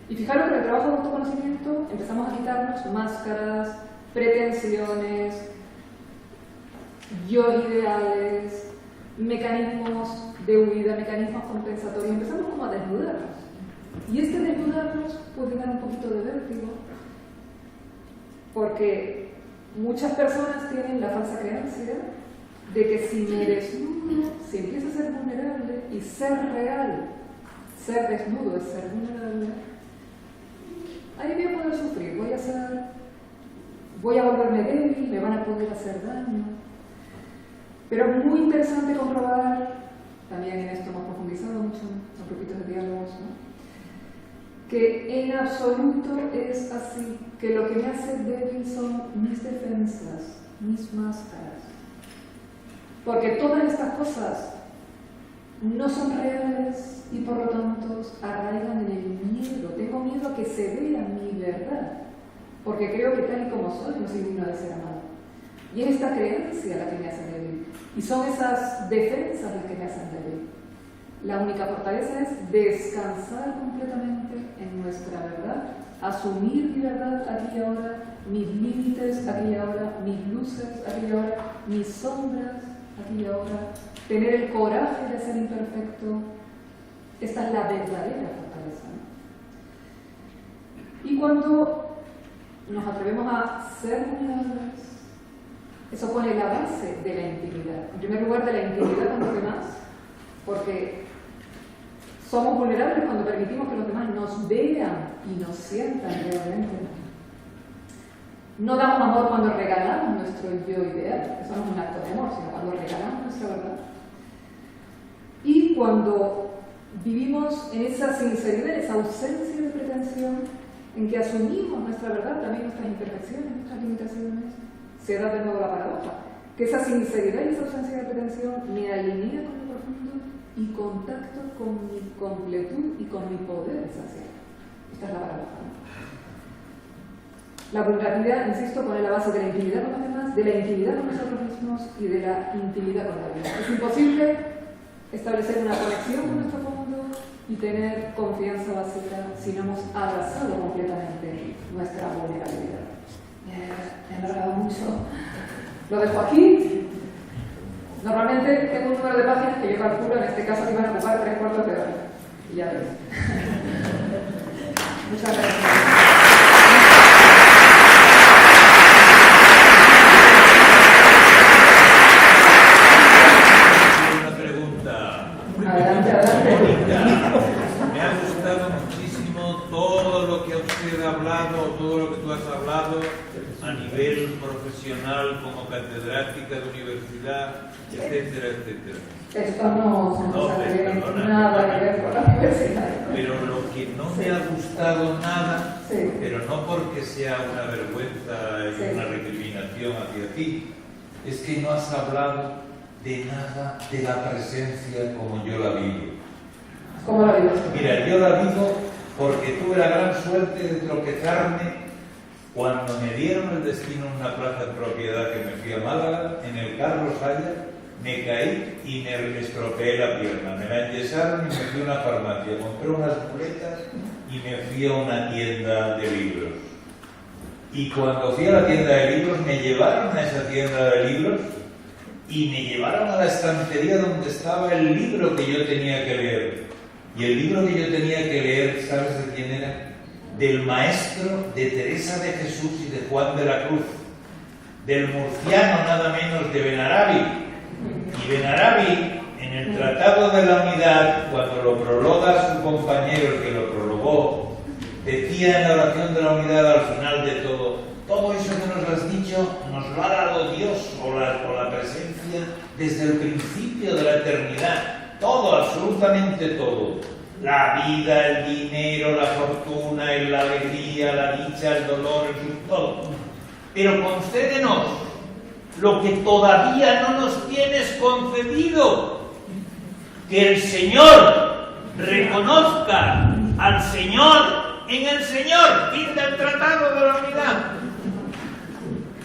Speaker 2: Y fijaros que en el trabajo de autoconocimiento empezamos a quitarnos máscaras, pretensiones, yo ideales, mecanismos de huida, mecanismos compensatorios. Empezamos como a desnudarnos. Y este desnudarnos puede dar un poquito de vértigo, porque muchas personas tienen la falsa creencia de que si me desnudo, si empiezo a ser vulnerable y ser real, ser desnudo es ser vulnerable, ahí voy a poder sufrir, voy a volverme débil, me van a poder hacer daño. Pero es muy interesante comprobar, también en esto hemos profundizado mucho en los grupitos de diálogos, ¿no?, que en absoluto es así, que lo que me hace débil son mis defensas, mis máscaras. Porque todas estas cosas no son reales y por lo tanto arraigan en el miedo. Tengo miedo a que se vea mi verdad, porque creo que tal y como soy no soy digno de ser amado. Y es esta creencia la que me hace débil. Y son esas defensas las que me hacen débil. La única fortaleza es descansar completamente en nuestra verdad, asumir mi verdad aquí y ahora, mis límites aquí y ahora, mis luces aquí y ahora, mis sombras aquí y ahora, tener el coraje de ser imperfecto. Esta es la verdadera fortaleza, ¿no? Y cuando nos atrevemos a ser vulnerables, eso pone la base de la intimidad. En primer lugar, de la intimidad con los demás, porque somos vulnerables cuando permitimos que los demás nos vean y nos sientan realmente. No damos amor cuando regalamos nuestro yo ideal, eso no es un acto de amor, sino cuando regalamos nuestra verdad. Y cuando vivimos en esa sinceridad, esa ausencia de pretensión, en que asumimos nuestra verdad, también nuestras imperfecciones, nuestras limitaciones, se da de nuevo la paradoja, que esa sinceridad y esa ausencia de pretensión me alinea con lo profundo y contacto con mi completud y con mi poder esencial. Esta es la paradoja, ¿no? La vulnerabilidad, insisto, pone la base de la intimidad con los demás, de la intimidad con nosotros mismos y de la intimidad con la vida. Es imposible establecer una conexión con nuestro mundo y tener confianza básica si no hemos abrazado completamente nuestra vulnerabilidad. Me he alargado mucho. Lo dejo aquí. Normalmente tengo un número de páginas que yo calculo, en este caso que van a ocupar 3/4 de hora. Y ya veis. Muchas gracias.
Speaker 3: Adelante. Me ha gustado muchísimo todo lo que usted ha hablado, todo lo que tú has hablado a nivel profesional como catedrática de universidad, etcétera, etcétera.
Speaker 2: Esto no son cosas que tienen nada que ver con la universidad.
Speaker 3: Pero lo que no me ha gustado nada,
Speaker 2: sí,
Speaker 3: pero no porque sea una vergüenza y
Speaker 2: sí,
Speaker 3: una recriminación hacia ti, es que no has hablado de nada de la presencia como yo la vivo.
Speaker 2: ¿Cómo la vivo?
Speaker 3: Mira, yo la vivo porque tuve la gran suerte de tropezarme cuando me dieron el destino en una plaza de propiedad que me fui a Málaga, en el Carlos Haya, me caí y me estropeé la pierna. Me la enyesaron y me fui a una farmacia, compré unas muletas y me fui a una tienda de libros. Y cuando fui a la tienda de libros, me llevaron a esa tienda de libros y me llevaron a la estantería donde estaba el libro que yo tenía que leer. Y el libro que yo tenía que leer, ¿sabes de quién era? Del maestro de Teresa de Jesús y de Juan de la Cruz, del murciano nada menos de Benarabi. Y Benarabi, en el Tratado de la Unidad, cuando lo prologa su compañero, el que lo prologó, decía en la oración de la unidad al final de todo eso que nos has dicho nos lo ha dado Dios o la presencia desde el principio de la eternidad. Todo, absolutamente todo. La vida, el dinero, la fortuna, la alegría, la dicha, el dolor, todo. Pero concédenos lo que todavía no nos tienes concedido. Que el Señor reconozca al Señor en el Señor. Fin del Tratado de la Unidad.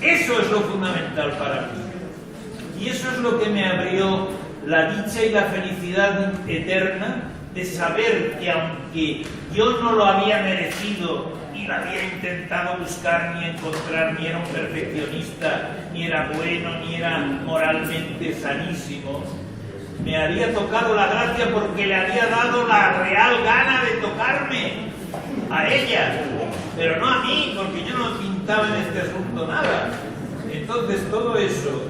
Speaker 3: Eso es lo fundamental para mí. Y eso es lo que me abrió la dicha y la felicidad eterna de saber que aunque yo no lo había merecido, ni lo había intentado buscar ni encontrar, ni era un perfeccionista, ni era bueno, ni era moralmente sanísimo, me había tocado la gracia porque le había dado la real gana de tocarme a ella, pero no a mí, porque yo no pintaba en este asunto nada. Entonces todo eso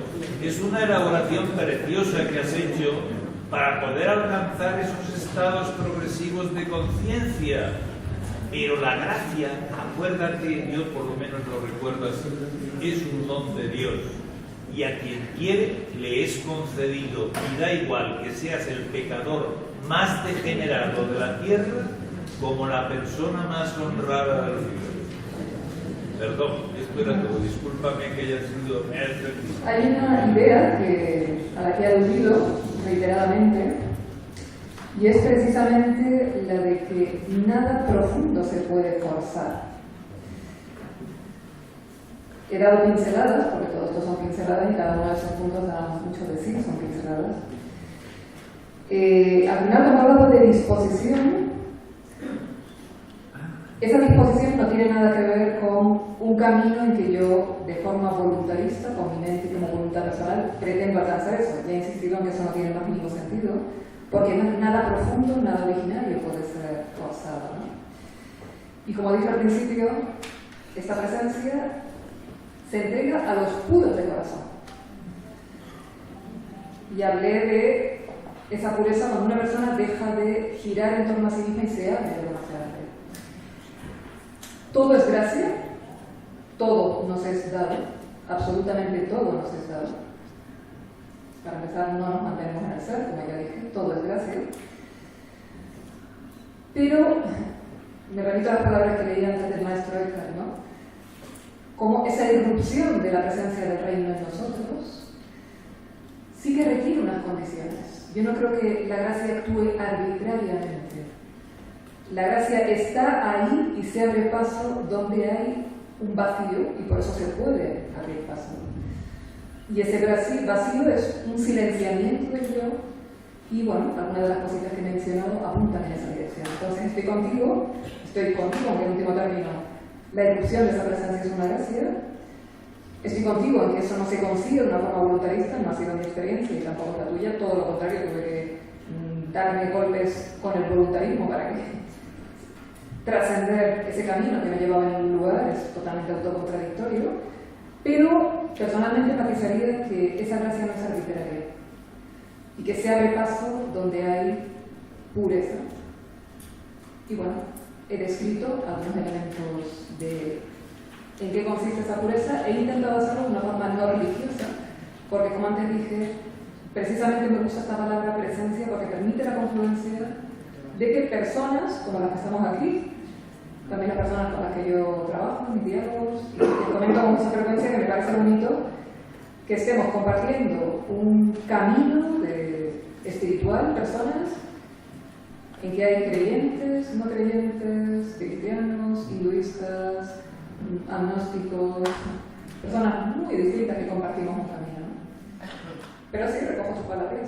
Speaker 3: es una elaboración preciosa que has hecho para poder alcanzar esos estados progresivos de conciencia. Pero la gracia, acuérdate, yo por lo menos lo recuerdo así, es un don de Dios. Y a quien quiere le es concedido. Y da igual que seas el pecador más degenerado de la tierra como la persona más honrada del universo. Perdón, esto era todo. Discúlpame que haya sido...
Speaker 2: Hay una idea a la que he aludido reiteradamente, y es precisamente la de que nada profundo se puede forzar. He dado pinceladas, porque todo esto son pinceladas y cada uno de esos puntos da mucho de sí, son pinceladas. Al final, cuando hablamos de disposición, esa disposición no tiene nada que ver con un camino en que yo, de forma voluntarista, con mi mente y como voluntad personal, pretendo alcanzar eso. Ya he insistido en que eso no tiene el más mínimo sentido, porque nada profundo, nada originario puede ser forzado, ¿no? Y como dije al principio, esta presencia se entrega a los puros de corazón. Y hablé de esa pureza cuando una persona deja de girar en torno a sí misma y se abre a lo más grande. Todo es gracia, todo nos es dado, absolutamente todo nos es dado. Para empezar, no nos mantenemos en el ser, como ya dije, todo es gracia. Pero, me remito a las palabras que leí antes del maestro Eckhart, ¿no? Como esa irrupción de la presencia del reino en nosotros sí que requiere unas condiciones. Yo no creo que la gracia actúe arbitrariamente. La gracia está ahí y se abre paso donde hay un vacío y por eso se puede abrir paso. Y ese vacío es un silenciamiento del yo Y bueno, algunas de las cositas que he mencionado apuntan en esa dirección. Entonces estoy contigo, aunque en último término la irrupción de esa presencia es una gracia. Estoy contigo en que eso no se consigue de una forma voluntarista, no ha sido mi experiencia y tampoco la tuya, todo lo contrario, tuve que darme golpes con el voluntarismo para que trascender ese camino que me llevaba en un lugar, es totalmente autocontradictorio, pero personalmente enfatizaría que esa gracia no es arbitraria y que se abre paso donde hay pureza. Y bueno, he descrito algunos elementos de en qué consiste esa pureza. He intentado hacerlo de una forma no religiosa, porque como antes dije, precisamente me gusta esta palabra presencia porque permite la confluencia de que personas como las que estamos aquí, también las personas con las que yo trabajo en mis diálogos, y que comento con mucha frecuencia, que me parece bonito que estemos compartiendo un camino espiritual, personas en que hay creyentes, no creyentes, cristianos, hinduistas, agnósticos, personas muy distintas que compartimos un camino, ¿no? Pero sí recojo sus palabras